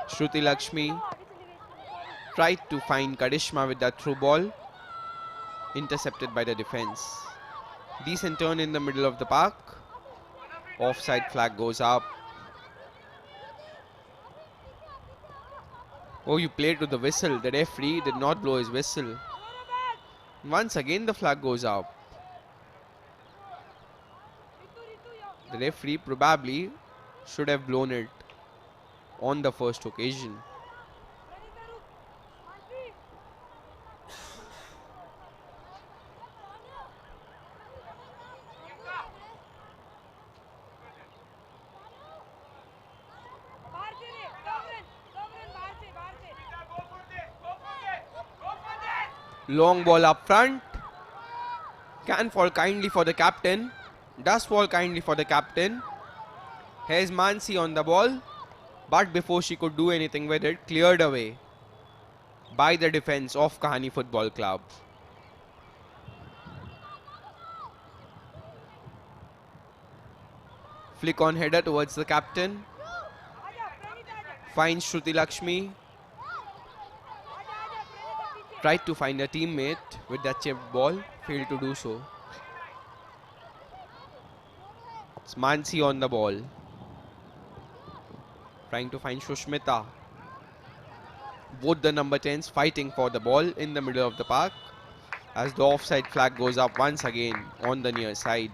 Shruti Lakshmi tried to find Karishma with that through ball. Intercepted by the defense. Decent turn in the middle of the park. Offside flag goes up. Oh, you played to the whistle. The referee did not blow his whistle. Once again the flag goes up. The referee probably should have blown it on the first occasion. Long ball up front. Can fall kindly for the captain. Does fall kindly for the captain. Here's Mansi on the ball. But before she could do anything with it, cleared away by the defense of Kahaani Football Club. Flick on header towards the captain. Finds Shruti Lakshmi. Tried to find a teammate with that chipped ball. Failed to do so. It's Mansi on the ball. Trying to find Shushmita. Both the number 10s fighting for the ball in the middle of the park. As the offside flag goes up once again on the near side.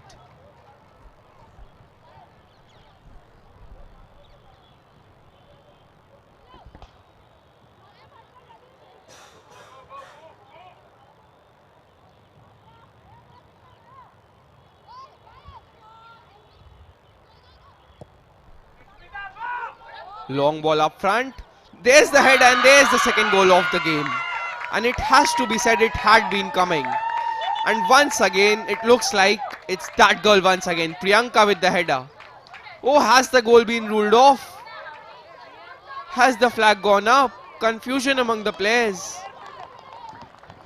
Long ball up front. There's the head and there's the second goal of the game. And it has to be said it had been coming. And once again it looks like it's that girl once again. Priyanka with the header. Oh, has the goal been ruled off? Has the flag gone up? Confusion among the players.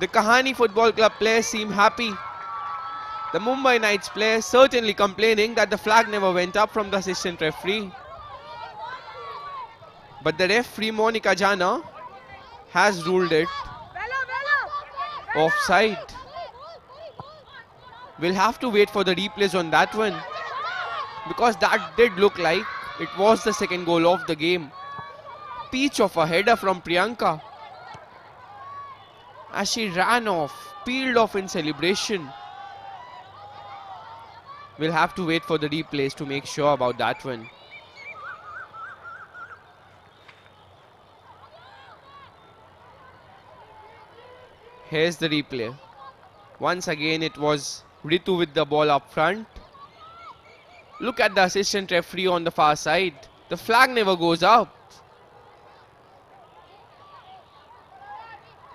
The Kahaani Football Club players seem happy. The Mumbai Knights players certainly complaining that the flag never went up from the assistant referee. But the referee Monica Jana has ruled it offside. We'll have to wait for the replays on that one, because that did look like it was the second goal of the game. Peach of a header from Priyanka as she ran off, peeled off in celebration. We'll have to wait for the replays to make sure about that one. Here's the replay. Once again it was Ritu with the ball up front. Look at the assistant referee on the far side. The flag never goes up.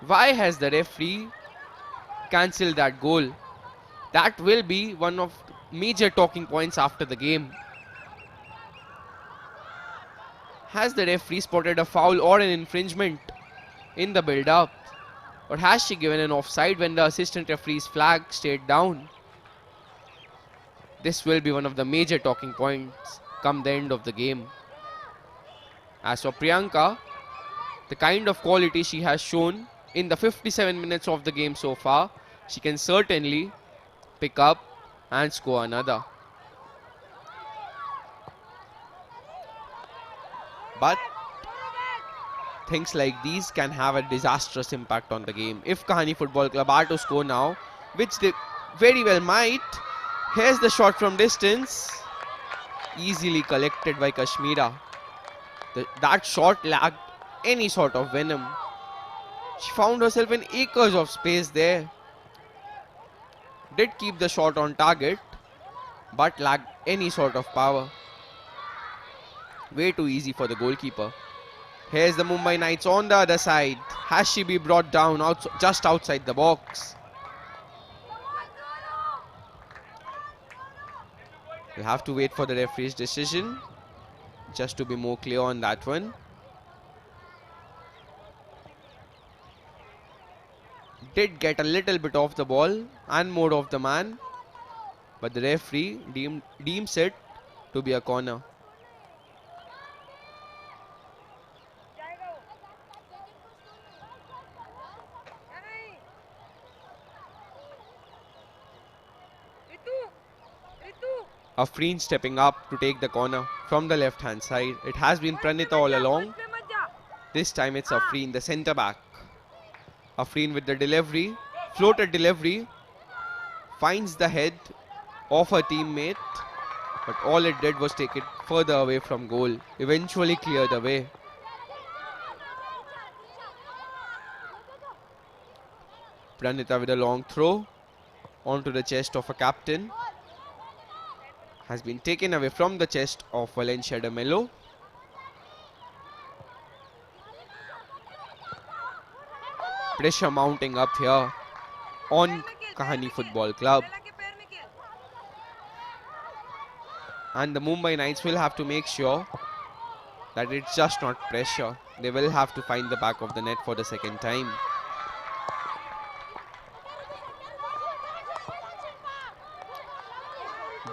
Why has the referee cancelled that goal? That will be one of major talking points after the game. Has the referee spotted a foul or an infringement in the build-up? Or has she given an offside when the assistant referee's flag stayed down? This will be one of the major talking points come the end of the game. As for Priyanka, the kind of quality she has shown in the 57 minutes of the game so far, she can certainly pick up and score another. But things like these can have a disastrous impact on the game. If Kahaani Football Club are to score now, which they very well might, here's the shot from distance. Easily collected by Kashmira. That shot lacked any sort of venom. She found herself in acres of space there. Did keep the shot on target, but lacked any sort of power. Way too easy for the goalkeeper. Here's the Mumbai Knights on the other side. Has she been brought down just outside the box? We'll have to wait for the referee's decision just to be more clear on that one. Did get a little bit off the ball and more of the man, but the referee deems it to be a corner. Afreen stepping up to take the corner from the left hand side. It has been Pranita all along. This time it's Afreen, the centre back. Afreen with the delivery, floated delivery, finds the head of her teammate, but all it did was take it further away from goal, eventually cleared away. Pranita with a long throw onto the chest of a captain. Has been taken away from the chest of Valencia de Melo. Pressure mounting up here on Kahaani Football Club. And the Mumbai Knights will have to make sure that it's just not pressure. They will have to find the back of the net for the second time.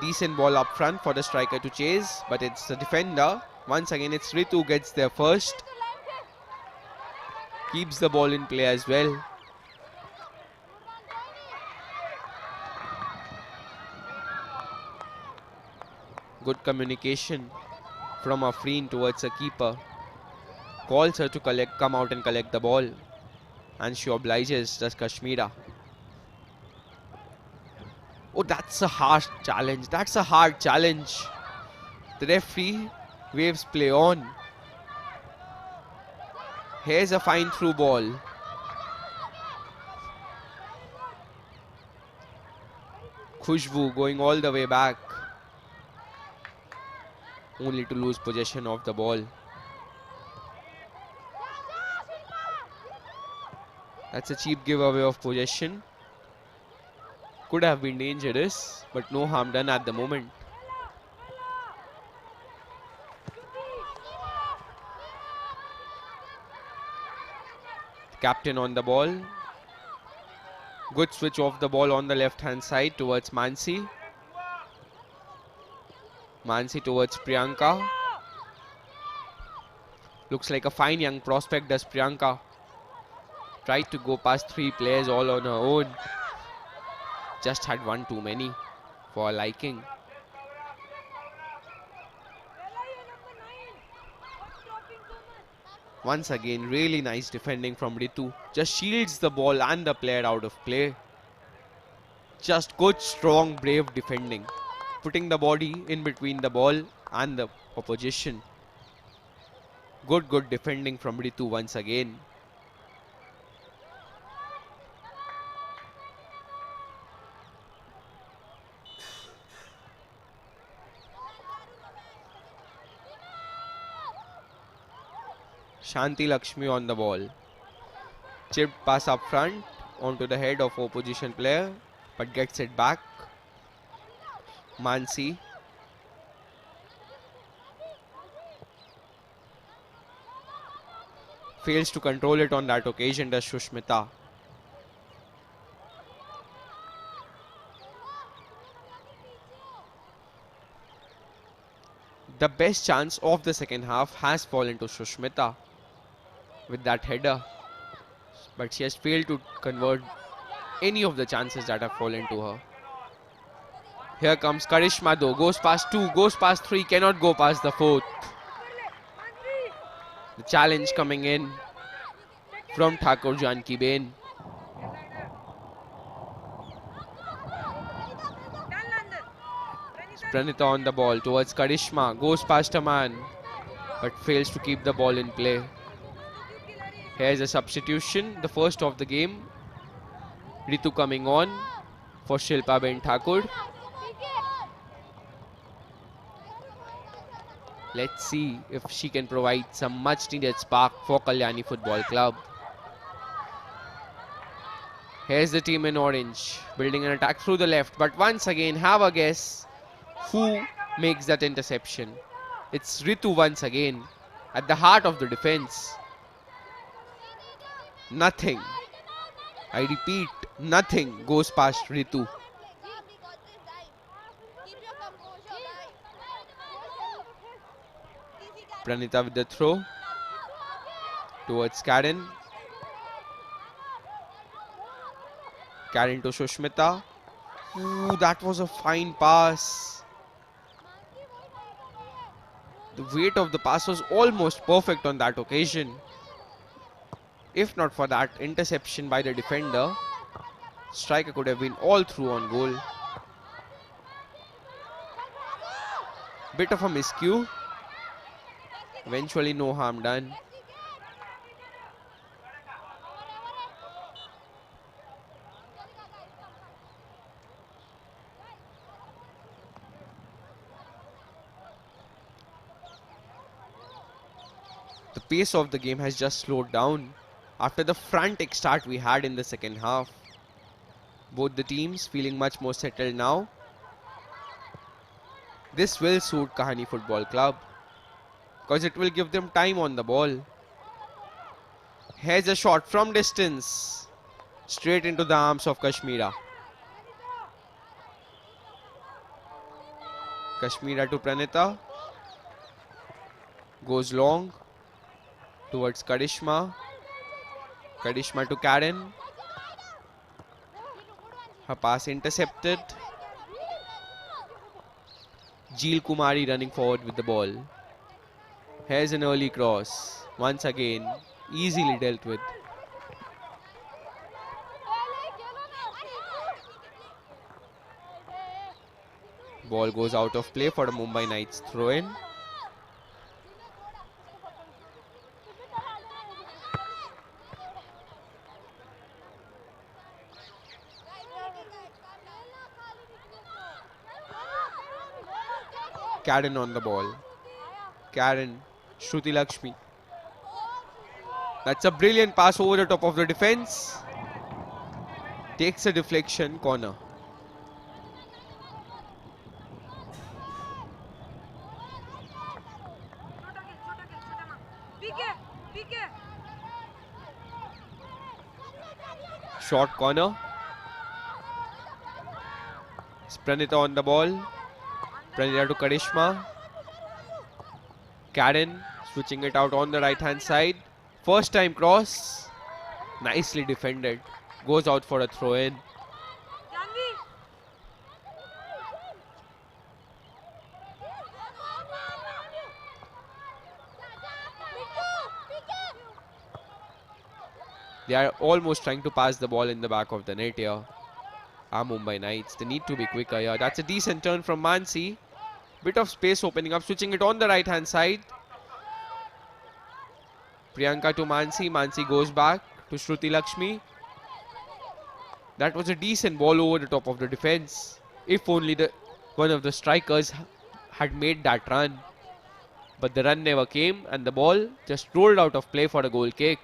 Decent ball up front for the striker to chase, but it's the defender. Once again, it's Ritu gets there first. Keeps the ball in play as well. Good communication from Afreen towards a keeper. Calls her to come out and collect the ball. And she obliges the Kashmira. Oh, that's a harsh challenge. That's a hard challenge. The referee waves play on. Here's a fine through ball. Khushbu going all the way back, only to lose possession of the ball. That's a cheap giveaway of possession. Could have been dangerous, but no harm done at the moment. Captain on the ball. Good switch off the ball on the left hand side towards Mansi. Mansi towards Priyanka. Looks like a fine young prospect does Priyanka. Tried to go past 3 players all on her own. Just had one too many for her liking. Once again, really nice defending from Ritu. Just shields the ball and the player out of play. Just good, strong, brave defending. Putting the body in between the ball and the opposition. Good defending from Ritu once again. Shanti Lakshmi on the ball. Chipped pass up front onto the head of opposition player, but gets it back. Mansi. Fails to control it on that occasion, does Shushmita. The best chance of the second half has fallen to Shushmita with that header, but she has failed to convert any of the chances that have fallen to her. Here comes Karishma though, goes past 2, goes past 3, cannot go past the 4th. The challenge coming in from Thakur Janki Ben. Pranita on the ball towards Karishma, goes past a man, but fails to keep the ball in play. Here's a substitution, the first of the game. Ritu coming on for Shilpa Ben Thakur. Let's see if she can provide some much needed spark for Kalyani Football Club. Here's the team in orange, building an attack through the left, but once again, have a guess who makes that interception. It's Ritu once again, at the heart of the defense. Nothing, I repeat, nothing goes past Ritu. Pranita with the throw towards Karen. Karen to Shushmita. Ooh, that was a fine pass. The weight of the pass was almost perfect on that occasion. If not for that interception by the defender, striker could have been all through on goal. Bit of a miscue. Eventually no harm done. The pace of the game has just slowed down after the frantic start we had in the second half. Both the teams feeling much more settled now. This will suit Kahaani Football Club because it will give them time on the ball. Here's a shot from distance, straight into the arms of Kashmira. Kashmira to Pranita, goes long towards Karishma. Karishma to Karen. Her pass intercepted. Jeel Kumari running forward with the ball. Here's an early cross. Once again, easily dealt with. Ball goes out of play for the Mumbai Knights throw-in. Karen on the ball. Karen, Shruti Lakshmi. That's a brilliant pass over the top of the defense. Takes a deflection corner. Short corner. Pranita on the ball. Pranita to Karishma. Karen switching it out on the right hand side. First time cross. Nicely defended. Goes out for a throw in. They are almost trying to pass the ball in the back of the net here. Mumbai Knights. They need to be quicker here. That's a decent turn from Mansi. Bit of space opening up, switching it on the right hand side. Priyanka to Mansi. Mansi goes back to Shruti Lakshmi. That was a decent ball over the top of the defense. If only one of the strikers had made that run. But the run never came and the ball just rolled out of play for a goal kick.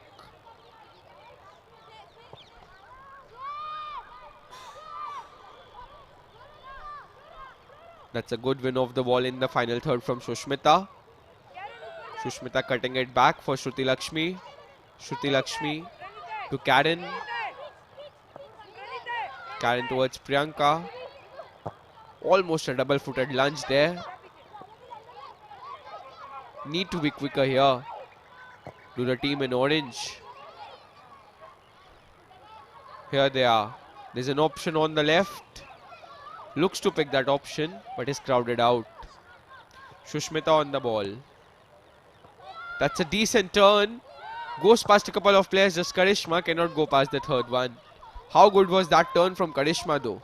That's a good win of the ball in the final third from Sushmita. Sushmita cutting it back for Shruti Lakshmi. Shruti Lakshmi to Karen. Karen towards Priyanka. Almost a double-footed lunge there. Need to be quicker here to the team in orange. Here they are. There's an option on the left. Looks to pick that option, but is crowded out. Sushmita on the ball. That's a decent turn. Goes past a couple of players, just Karishma cannot go past the third one. How good was that turn from Karishma though?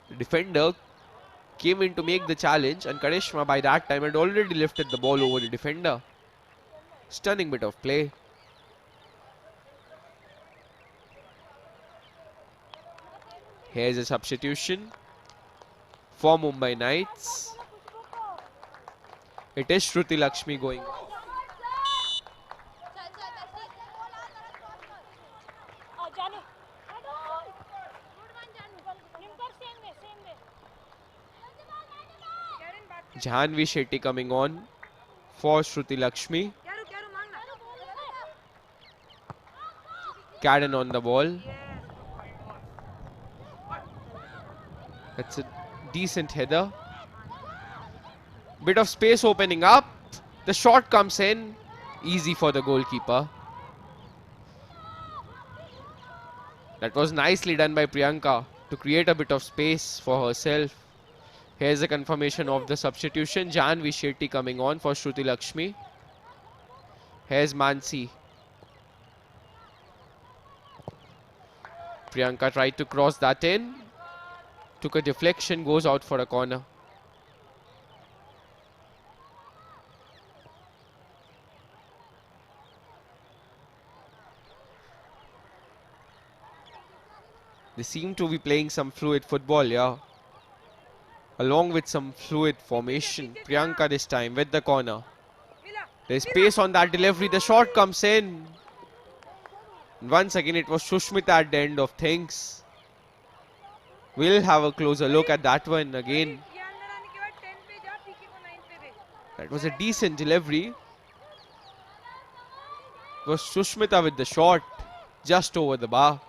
The defender came in to make the challenge and Karishma by that time had already lifted the ball over the defender. Stunning bit of play. Here's a substitution for Mumbai Knights. It is Shruti Lakshmi going off. Jhanvi Shetty coming on for Shruti Lakshmi. Karen on the ball. That's a decent header. Bit of space opening up. The shot comes in. Easy for the goalkeeper. That was nicely done by Priyanka to create a bit of space for herself. Here's a confirmation of the substitution. Janvi Shetty coming on for Shruti Lakshmi. Here's Mansi. Priyanka tried to cross that in. Took a deflection, goes out for a corner. They seem to be playing some fluid football, yeah. Along with some fluid formation. Priyanka this time with the corner. There's space on that delivery. The shot comes in. And once again, it was Sushmita at the end of things. We'll have a closer look at that one again. That was a decent delivery. It was Sushmita with the shot just over the bar.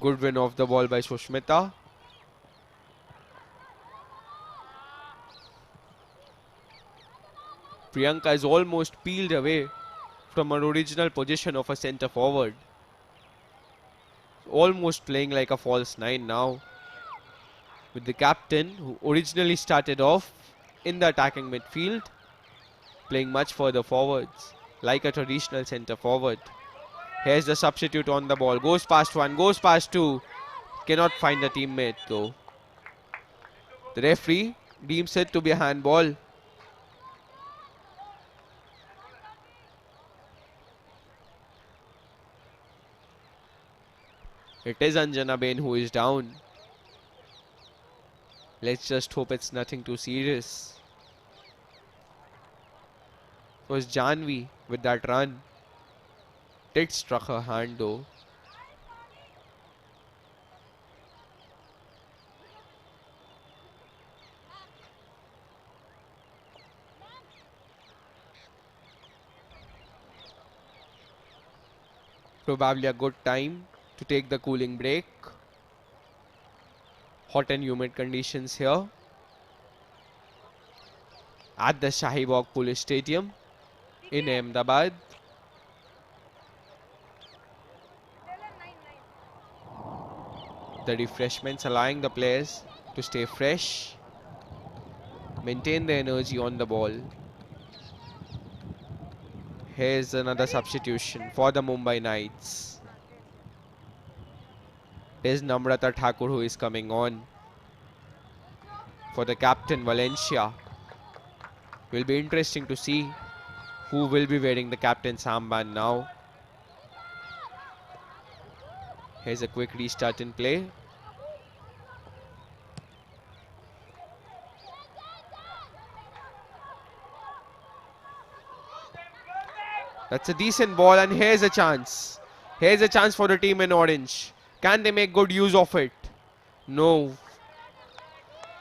Good win off the ball by Sushmita. Priyanka is almost peeled away from an original position of a centre forward. Almost playing like a false nine now. With the captain, who originally started off in the attacking midfield, playing much further forwards, like a traditional centre forward. Here's the substitute on the ball. Goes past one, goes past two. Cannot find a teammate though. The referee deems it to be a handball. It is Anjana Bain who is down. Let's just hope it's nothing too serious. It was Janvi with that run. It struck her hand though. Probably a good time to take the cooling break. Hot and humid conditions here at the Shahibag Police Stadium in Ahmedabad. The refreshments allowing the players to stay fresh, maintain their energy on the ball. Here's another substitution for the Mumbai Knights. There's Namrata Thakur who is coming on for the captain Valencia. Will be interesting to see who will be wearing the captain's armband now. Here's a quick restart in play. That's a decent ball, and here's a chance. Here's a chance for the team in orange. Can they make good use of it? No.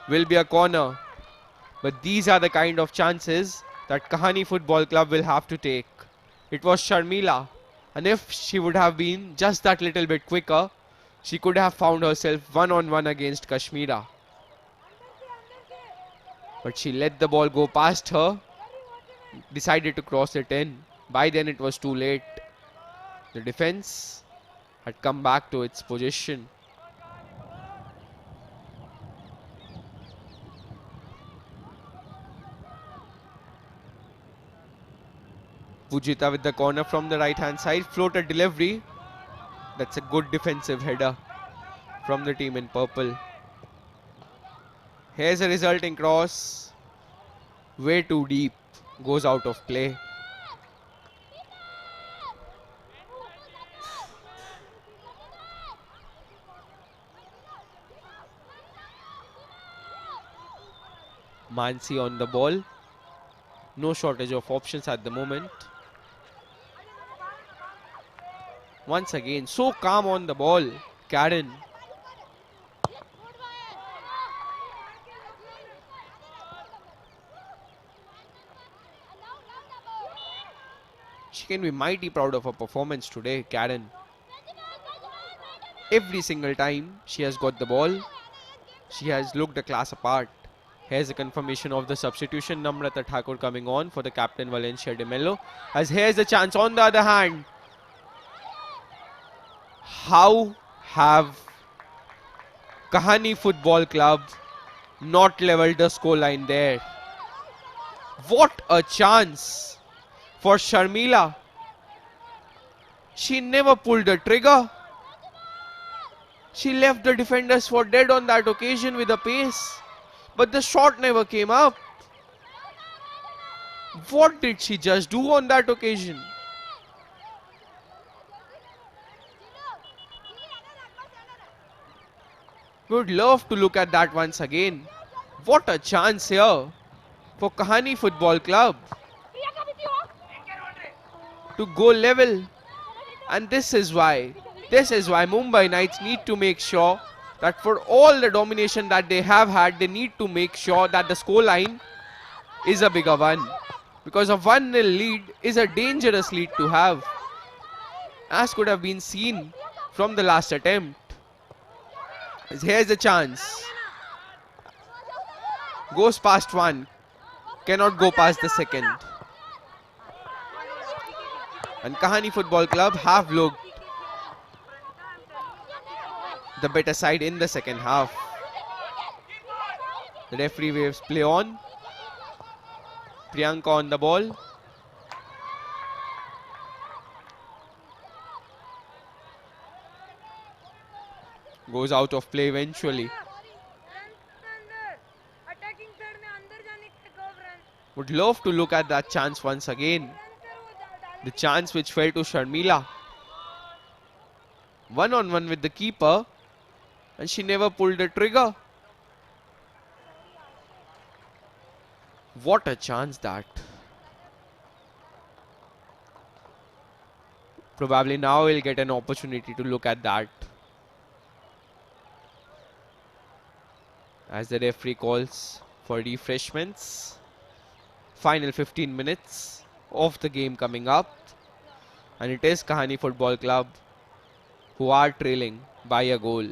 Will be a corner. But these are the kind of chances that Kahaani Football Club will have to take. It was Sharmila, and if she would have been just that little bit quicker, she could have found herself one-on-one against Kashmira. But she let the ball go past her, decided to cross it in. By then it was too late. The defense had come back to its position. Pujita with the corner from the right hand side. Floater delivery. That's a good defensive header from the team in purple. Here's a resulting cross. Way too deep. Goes out of play. Mansi on the ball. No shortage of options at the moment. Once again, so calm on the ball, Karen. She can be mighty proud of her performance today, Karen. Every single time she has got the ball, she has looked a class apart. Here's a confirmation of the substitution. Namrata Thakur coming on for the captain Valencia de Mello. As here's a chance on the other hand. How have Kahaani Football Club not leveled the scoreline there? What a chance for Sharmila. She never pulled the trigger. She left the defenders for dead on that occasion with a pace. But the shot never came up. What did she just do on that occasion? Would love to look at that once again. What a chance here for Kahaani Football Club to go level. And this is why Mumbai Knights need to make sure that for all the domination that they have had, they need to make sure that the scoreline is a bigger one. Because a 1-0 lead is a dangerous lead to have, as could have been seen from the last attempt. Here's the chance. Goes past one. Cannot go past the second. And Kahaani Football Club have looked the better side in the second half. The referee waves play on. Priyanka on the ball. Goes out of play eventually. Would love to look at that chance once again. The chance which fell to Sharmila. 1-on-1 with the keeper. And she never pulled the trigger. What a chance that. Probably now we'll get an opportunity to look at that. As the referee calls for refreshments. Final 15 minutes of the game coming up. And it is Kahaani Football Club who are trailing by a goal.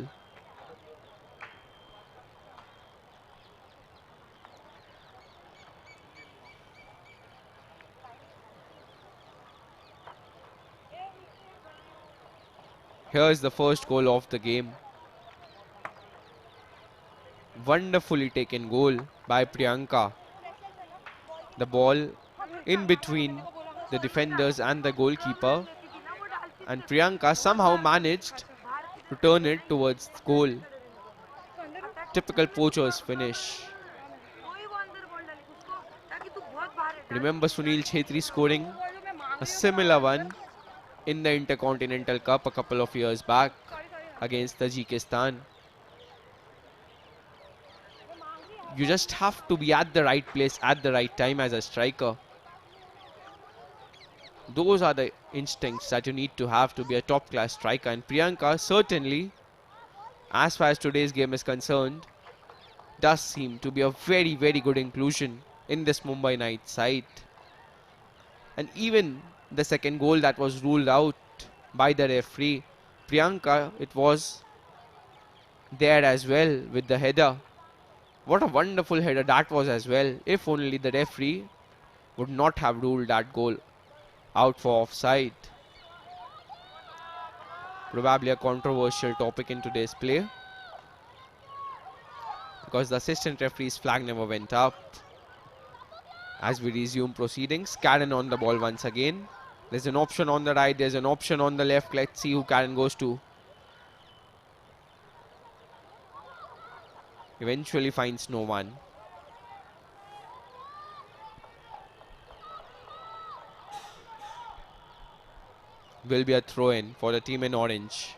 Here is the first goal of the game. Wonderfully taken goal by Priyanka. The ball in between the defenders and the goalkeeper. And Priyanka somehow managed to turn it towards goal. Typical poacher's finish. Remember Sunil Chhetri scoring a similar one in the Intercontinental Cup a couple of years back against Tajikistan. You just have to be at the right place at the right time as a striker. Those are the instincts that you need to have to be a top class striker. And Priyanka certainly, as far as today's game is concerned, does seem to be a very, very good inclusion in this Mumbai Knights side. And even the second goal that was ruled out by the referee, Priyanka, it was there as well with the header. What a wonderful header that was as well. If only the referee would not have ruled that goal out for offside. Probably a controversial topic in today's play, because the assistant referee's flag never went up. As we resume proceedings, Karen on the ball once again. There's an option on the right, there's an option on the left. Let's see who Karen goes to. Eventually finds no one. Will be a throw-in for the team in orange.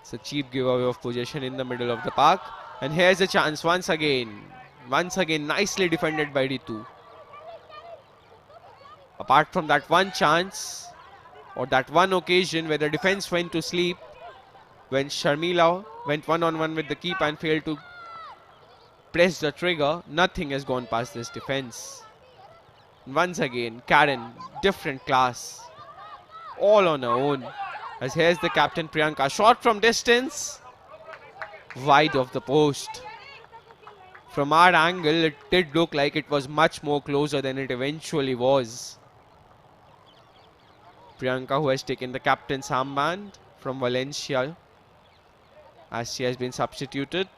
It's a cheap giveaway of possession in the middle of the park. And here's a chance once again. Once again, nicely defended by Ritu. Apart from that one chance, or that one occasion where the defense went to sleep, when Sharmila went one-on-one with the keeper and failed to press the trigger, nothing has gone past this defense. Once again, Karen, different class. All on her own. As here's the captain Priyanka. Shot from distance. Wide of the post. From our angle, it did look like it was much more closer than it eventually was. Priyanka, who has taken the captain's armband from Valencia, as she has been substituted.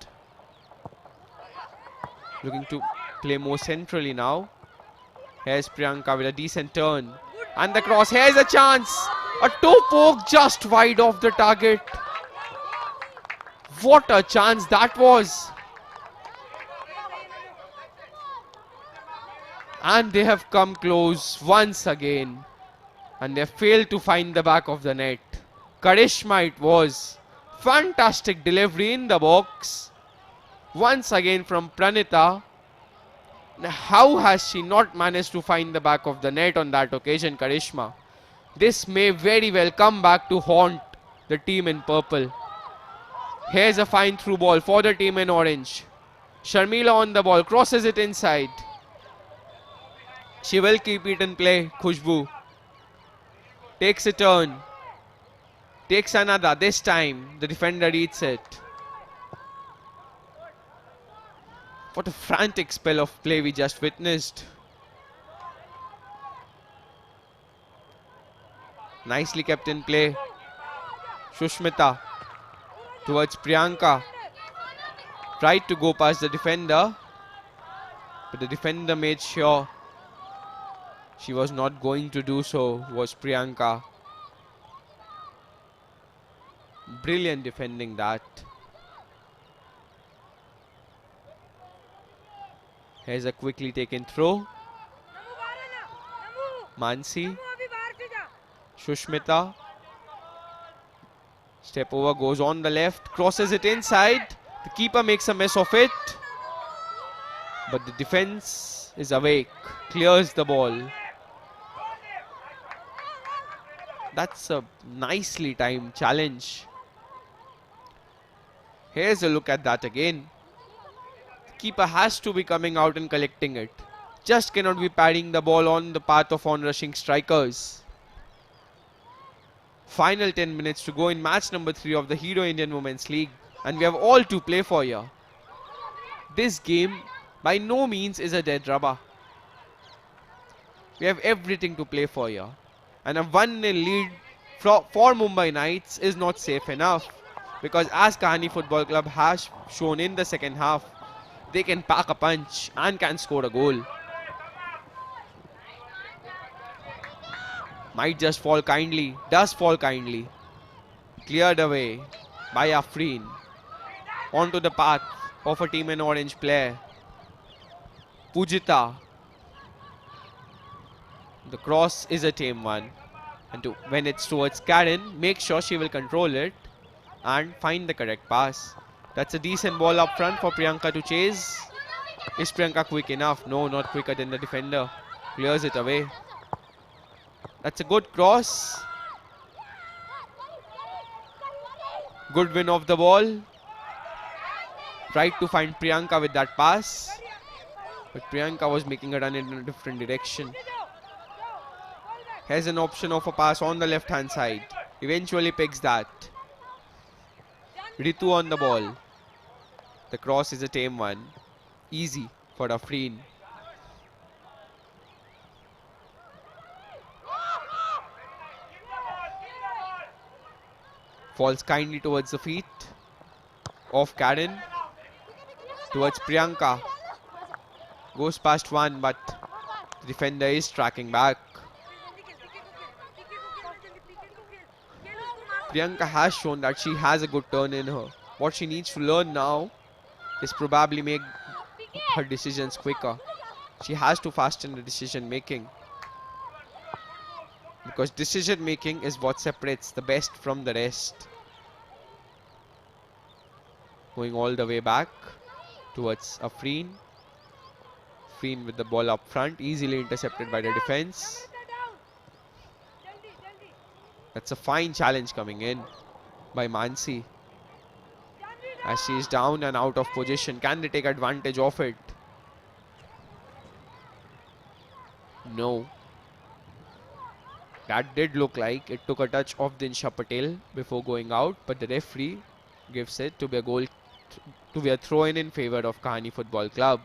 Looking to play more centrally now. Here's Priyanka with a decent turn. And the cross. Here's a chance. A toe poke just wide of the target. What a chance that was. And they have come close once again. And they have failed to find the back of the net. Karishma it was. Fantastic delivery in the box. Once again from Pranita. How has she not managed to find the back of the net on that occasion, Karishma? This may very well come back to haunt the team in purple. Here's a fine through ball for the team in orange. Sharmila on the ball, crosses it inside. She will keep it in play, Khushbu. Takes a turn. Takes another. This time, the defender eats it. What a frantic spell of play we just witnessed. Nicely kept in play. Shushmita towards Priyanka. Tried to go past the defender, but the defender made sure she was not going to do so, was Priyanka. Brilliant defending that. Here's a quickly taken throw. Mansi. Shushmita. Step over, goes on the left, crosses it inside. The keeper makes a mess of it. But the defense is awake, clears the ball. That's a nicely timed challenge. Here's a look at that again. The keeper has to be coming out and collecting it. Just cannot be parrying the ball on the path of on-rushing strikers. Final 10 minutes to go in match number 3 of the Hero Indian Women's League. And we have all to play for here. This game by no means is a dead rubber. We have everything to play for here. And a 1-0 lead for Mumbai Knights is not safe enough. Because as Kahaani Football Club has shown in the second half, they can pack a punch and can score a goal. Might just fall kindly, does fall kindly. Cleared away by Afreen. Onto the path of a team in orange player. Pujita. The cross is a tame one. And when it's towards Karen, make sure she will control it and find the correct pass. That's a decent ball up front for Priyanka to chase. Is Priyanka quick enough? No, not quicker than the defender. Clears it away. That's a good cross. Good win of the ball. Tried to find Priyanka with that pass. But Priyanka was making a run in a different direction. Has an option of a pass on the left hand side. Eventually picks that. Ritu on the ball. The cross is a tame one. Easy for Afreen. Falls kindly towards the feet of Karen. Towards Priyanka. Goes past one, but the defender is tracking back. Priyanka has shown that she has a good turn in her. What she needs to learn now is probably make her decisions quicker. She has to fasten the decision making. Because decision making is what separates the best from the rest. Going all the way back towards Afreen. Afreen with the ball up front, easily intercepted by the defense. That's a fine challenge coming in by Mansi. As she is down and out of position, can they take advantage of it? No. That did look like it took a touch of Dinsha Patel before going out, but the referee gives it to be a goal, to be a throw-in in favor of Kahaani Football Club.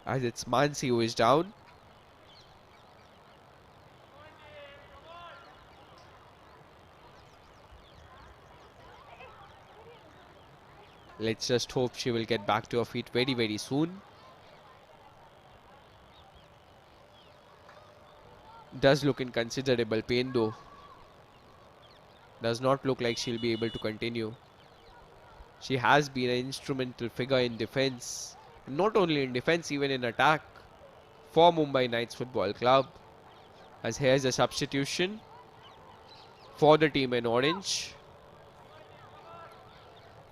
As it's Mansi who is down. Let's just hope she will get back to her feet very, very soon. Does look in considerable pain though. Does not look like she'll be able to continue. She has been an instrumental figure in defense. Not only in defense, even in attack for Mumbai Knights Football Club. As here's a substitution for the team in orange.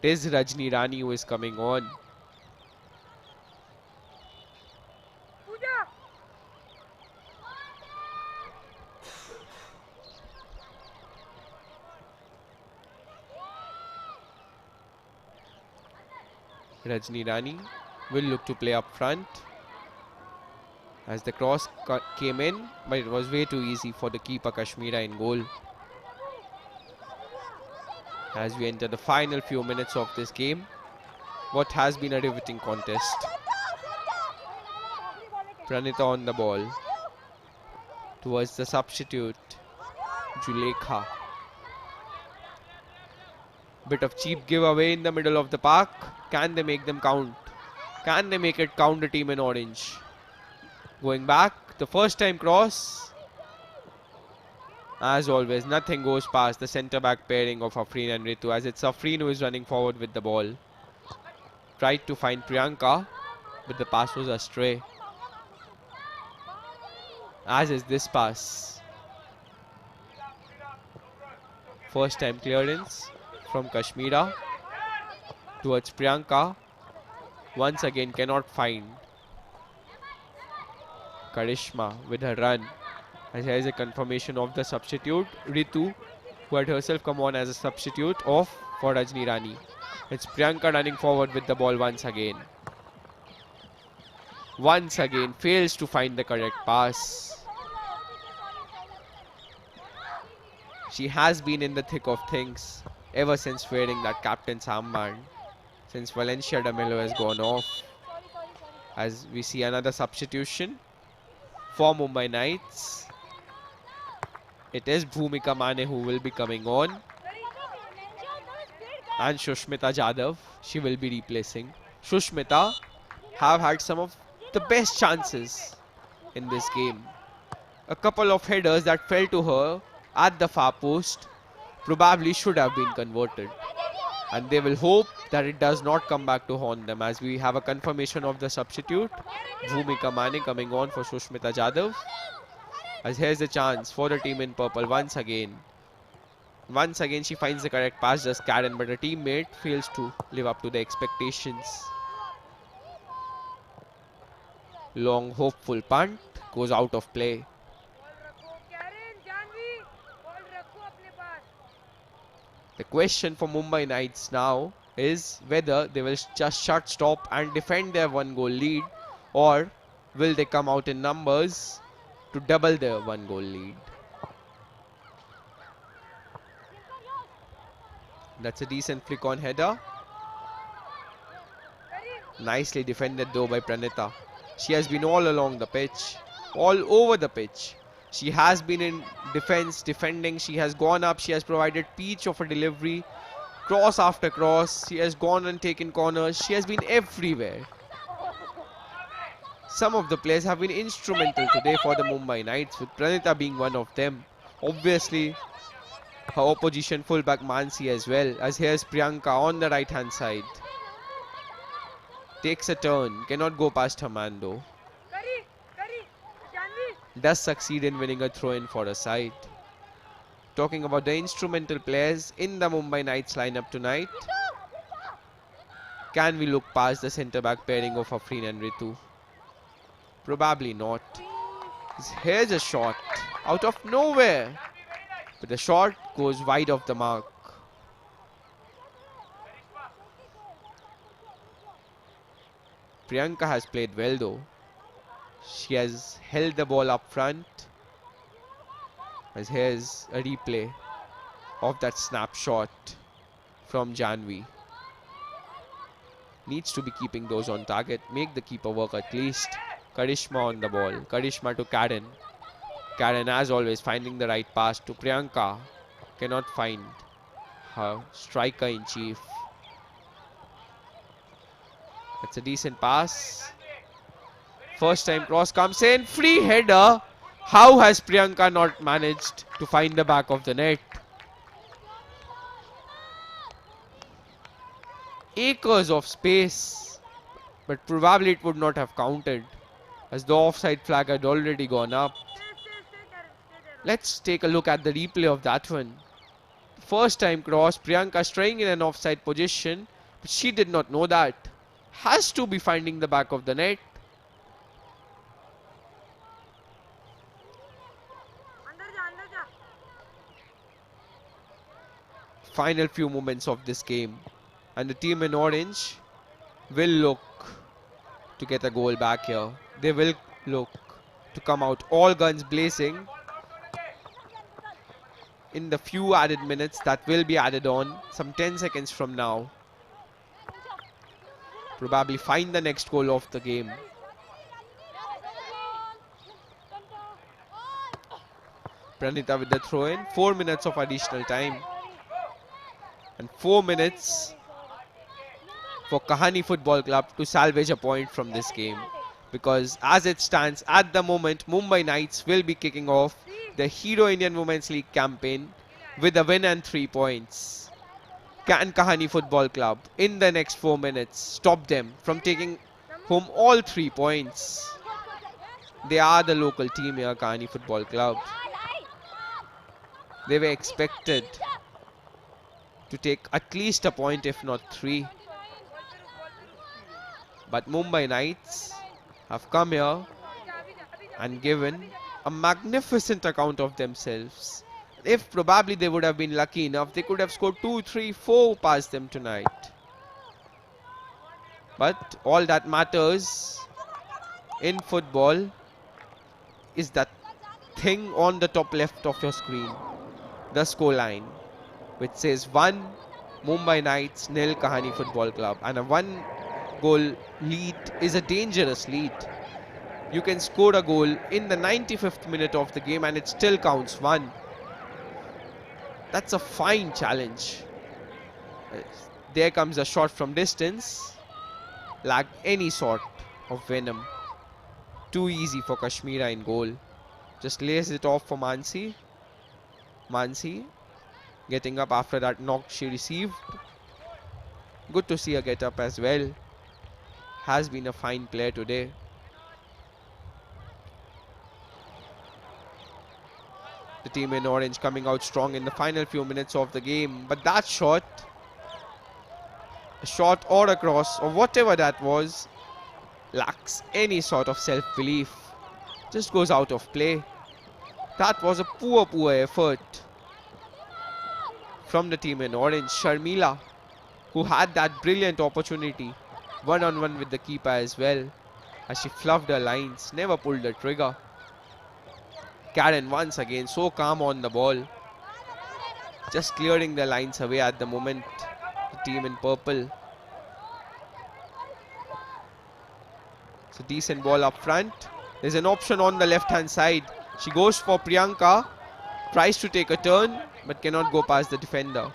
It is Rajni Rani who is coming on. Rajni Rani will look to play up front. As the cross came in, but it was way too easy for the keeper Kashmira in goal. As we enter the final few minutes of this game, what has been a riveting contest. Pranita on the ball. Towards the substitute, Julekha. Bit of cheap giveaway in the middle of the park. Can they make them count? Can they make it count, the team in orange? Going back, the first time cross. As always, nothing goes past the centre-back pairing of Afreen and Ritu, as it's Afreen who is running forward with the ball. Tried to find Priyanka, but the pass was astray. As is this pass. First time clearance from Kashmira towards Priyanka. Once again cannot find Karishma with her run. As here is a confirmation of the substitute, Ritu, who had herself come on as a substitute for Rajni Rani. It's Priyanka running forward with the ball once again. Once again fails to find the correct pass. She has been in the thick of things ever since wearing that captain's armband, since Valencia de Mello has gone off. As we see another substitution for Mumbai Knights. It is Bhumika Mane who will be coming on. And Shushmita Jadhav, she will be replacing. Shushmita have had some of the best chances in this game. A couple of headers that fell to her at the far post probably should have been converted. And they will hope that it does not come back to haunt them, as we have a confirmation of the substitute. Bhumika Mane coming on for Shushmita Jadhav. As here's a chance for the team in purple once again. Once again she finds the correct pass, just Karen, but her teammate fails to live up to the expectations. Long hopeful punt goes out of play. The question for Mumbai Knights now is whether they will just shut, stop and defend their one goal lead, or will they come out in numbers to double their one goal lead. That's a decent flick on header. Nicely defended though by Pranita. She has been all along the pitch, all over the pitch. She has been in defense, defending. She has gone up. She has provided peach of a delivery. Cross after cross. She has gone and taken corners. She has been everywhere. Some of the players have been instrumental today for the Mumbai Knights, with Pranita being one of them. Obviously, her opposition fullback Mansi as well, as here's Priyanka on the right hand side. Takes a turn, cannot go past her man though. Does succeed in winning a throw-in for a side. Talking about the instrumental players in the Mumbai Knights lineup tonight. Can we look past the centre-back pairing of Afreen and Ritu? Probably not. Here's a shot out of nowhere, but the shot goes wide of the mark. Priyanka has played well though. She has held the ball up front. As here's a replay of that snapshot from Janvi. Needs to be keeping those on target. Make the keeper work at least. Karishma on the ball. Karishma to Karen. Karen, as always, finding the right pass to Priyanka. Cannot find her striker in chief. That's a decent pass. First time cross comes in. Free header. How has Priyanka not managed to find the back of the net? Acres of space. But probably it would not have counted, as the offside flag had already gone up. Let's take a look at the replay of that one. First time cross, Priyanka staying in an offside position, but she did not know that. Has to be finding the back of the net. Final few moments of this game, and the team in orange will look to get a goal back here. They will look to come out all guns blazing in the few added minutes that will be added on some 10 seconds from now. Probably find the next goal of the game. Pranita with the throw in. 4 minutes of additional time. And 4 minutes for Kahaani Football Club to salvage a point from this game. Because as it stands at the moment, Mumbai Knights will be kicking off the Hero Indian Women's League campaign with a win and 3 points. Can Kahaani Football Club in the next 4 minutes stop them from taking home all 3 points? They are the local team here, Kahaani Football Club. They were expected to take at least a point, if not 3. But Mumbai Knights have come here and given a magnificent account of themselves. If probably they would have been lucky enough, they could have scored 2, 3, 4 past them tonight. But all that matters in football is that thing on the top left of your screen, the score line, which says 1 Mumbai Knights, 0 Kahaani Football Club. And a 1 goal lead is a dangerous lead. You can score a goal in the 95th minute of the game and it still counts 1. That's a fine challenge. There comes a shot from distance. Lacked any sort of venom. Too easy for Kashmira in goal. Just lays it off for Mansi. Mansi getting up after that knock she received. Good to see her get up as well. Has been a fine player today. The team in orange coming out strong in the final few minutes of the game. But that shot, a shot or a cross or whatever that was, lacks any sort of self-belief. Just goes out of play. That was a poor effort from the team in orange. Sharmila, who had that brilliant opportunity, one-on-one with the keeper as well, as she fluffed her lines, never pulled the trigger. Karen once again so calm on the ball, just clearing the lines away at the moment. The team in purple. It's a decent ball up front. There's an option on the left hand side. She goes for Priyanka, tries to take a turn but cannot go past the defender.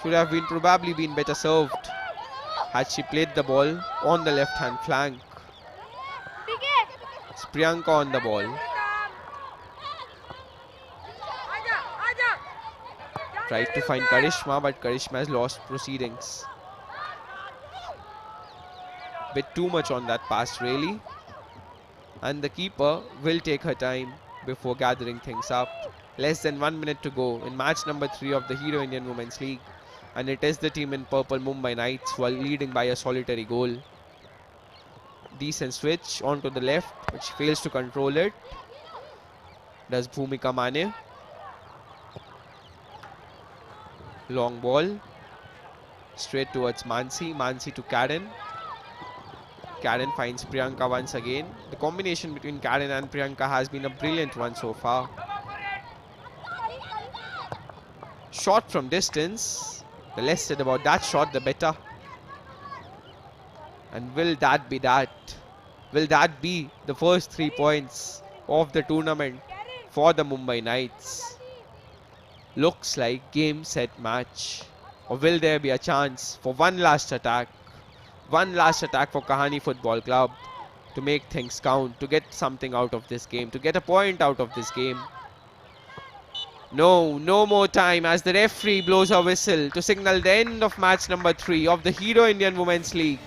Should have been probably been better served had she played the ball on the left hand flank. It's Priyanka on the ball. Tried to find Karishma, but Karishma has lost proceedings. Bit too much on that pass really. And the keeper will take her time before gathering things up. Less than 1 minute to go in match number 3 of the Hero Indian Women's League. And it is the team in purple, Mumbai Knights, who are leading by a solitary goal. Decent switch onto the left, but she fails to control it. Does Bhumika Mane. Long ball. Straight towards Mansi. Mansi to Karen. Karen finds Priyanka once again. The combination between Karen and Priyanka has been a brilliant one so far. Shot from distance. The less said about that shot, the better. And will that be that? Will that be the first 3 points of the tournament for the Mumbai Knights? Looks like game, set, match. Or will there be a chance for one last attack? One last attack for Kahaani Football Club to make things count, to get something out of this game, to get a point out of this game. No, no more time as the referee blows a whistle to signal the end of match number 3 of the Hero Indian Women's League.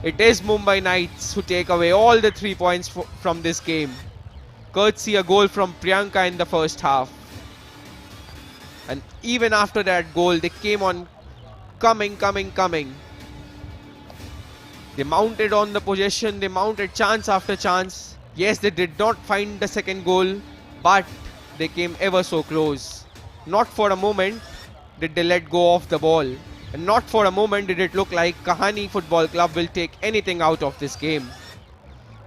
It is Mumbai Knights who take away all the 3 points from this game. Courtesy a goal from Priyanka in the first half. And even after that goal, they came on coming. They mounted on the possession, they mounted chance after chance. Yes, they did not find the second goal, but they came ever so close. Not for a moment did they let go of the ball. And not for a moment did it look like Kahaani Football Club will take anything out of this game.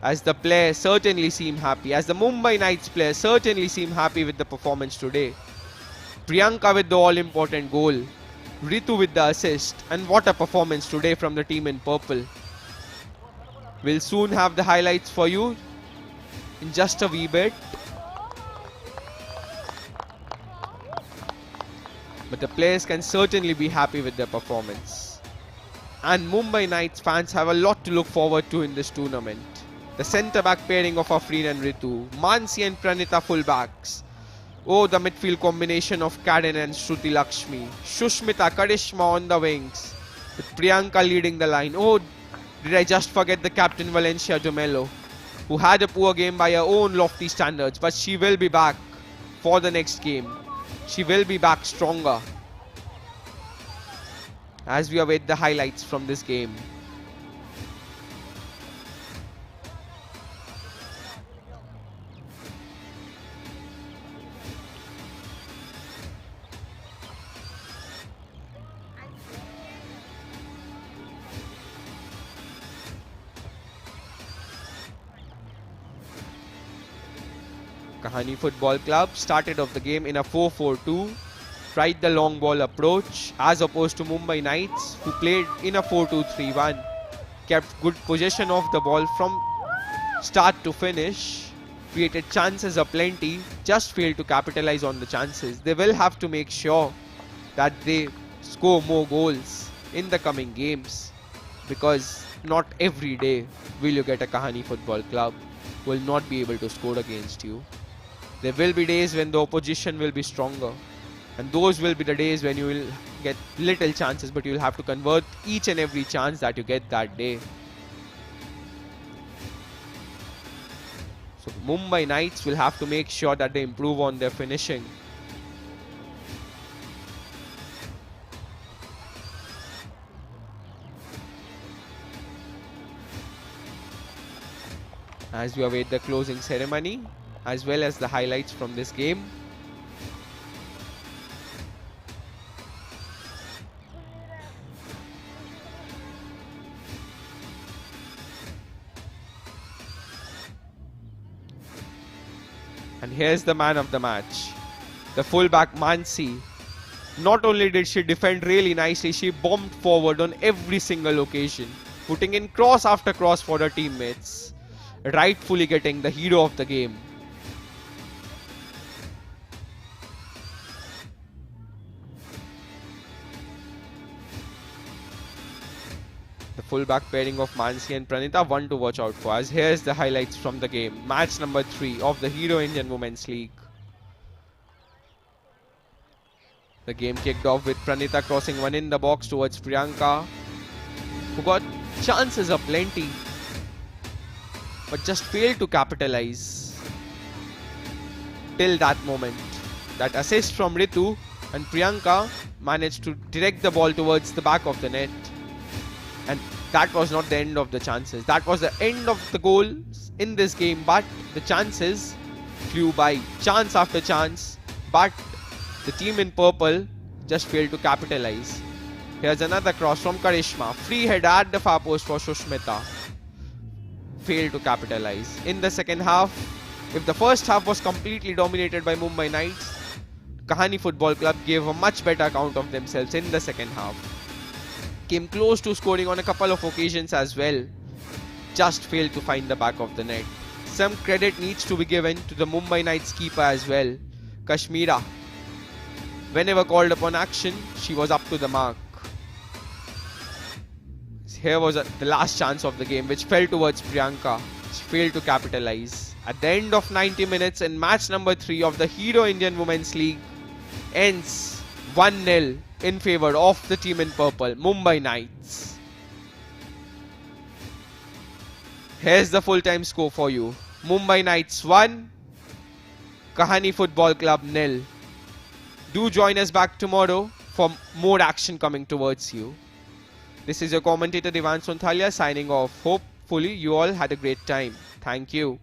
As the players certainly seem happy, as the Mumbai Knights players certainly seem happy with the performance today. Priyanka with the all-important goal. Ritu with the assist. And what a performance today from the team in purple. We'll soon have the highlights for you in just a wee bit. But the players can certainly be happy with their performance. And Mumbai Knights fans have a lot to look forward to in this tournament. The centre-back pairing of Afreen and Ritu. Mansi and Pranita full-backs. Oh, the midfield combination of Karen and Shruti Lakshmi. Shushmita, Karishma on the wings. With Priyanka leading the line. Oh, did I just forget the captain Valencia Dumelo, who had a poor game by her own lofty standards. But she will be back for the next game. She will be back stronger. As we await the highlights from this game. Kahaani Football Club started off the game in a 4-4-2, tried the long ball approach as opposed to Mumbai Knights, who played in a 4-2-3-1, kept good possession of the ball from start to finish, created chances aplenty, just failed to capitalize on the chances. They will have to make sure that they score more goals in the coming games, because not every day will you get a Kahaani Football Club who will not be able to score against you. There will be days when the opposition will be stronger, and those will be the days when you will get little chances, but you will have to convert each and every chance that you get that day. So Mumbai Knights will have to make sure that they improve on their finishing. As we await the closing ceremony, as well as the highlights from this game. And here's the man of the match, the fullback Mansi. Not only did she defend really nicely, she bombed forward on every single occasion, putting in cross after cross for her teammates, rightfully getting the hero of the game. The fullback pairing of Mansi and Pranita, one to watch out for, as here's the highlights from the game. Match number 3 of the Hero Indian Women's League. The game kicked off with Pranita crossing one in the box towards Priyanka, who got chances aplenty, but just failed to capitalize till that moment. That assist from Ritu, and Priyanka managed to direct the ball towards the back of the net. And that was not the end of the chances. That was the end of the goals in this game, but the chances flew by. Chance after chance, but the team in purple just failed to capitalize. Here's another cross from Karishma. Free head at the far post for Shushmita. failed to capitalize. In the second half, if the first half was completely dominated by Mumbai Knights, Kahaani Football Club gave a much better account of themselves in the second half. Came close to scoring on a couple of occasions as well, just failed to find the back of the net. Some credit needs to be given to the Mumbai Knights keeper as well, Kashmira. Whenever called upon action, she was up to the mark. Here was the last chance of the game, which fell towards Priyanka. She failed to capitalize. At the end of 90 minutes in match number 3 of the Hero Indian Women's League, ends 1-0 in favour of the team in purple, Mumbai Knights. Here's the full-time score for you. Mumbai Knights 1, Kahaani Football Club 0. Do join us back tomorrow for more action coming towards you. This is your commentator Devan Sonthalia signing off. Hopefully you all had a great time. Thank you.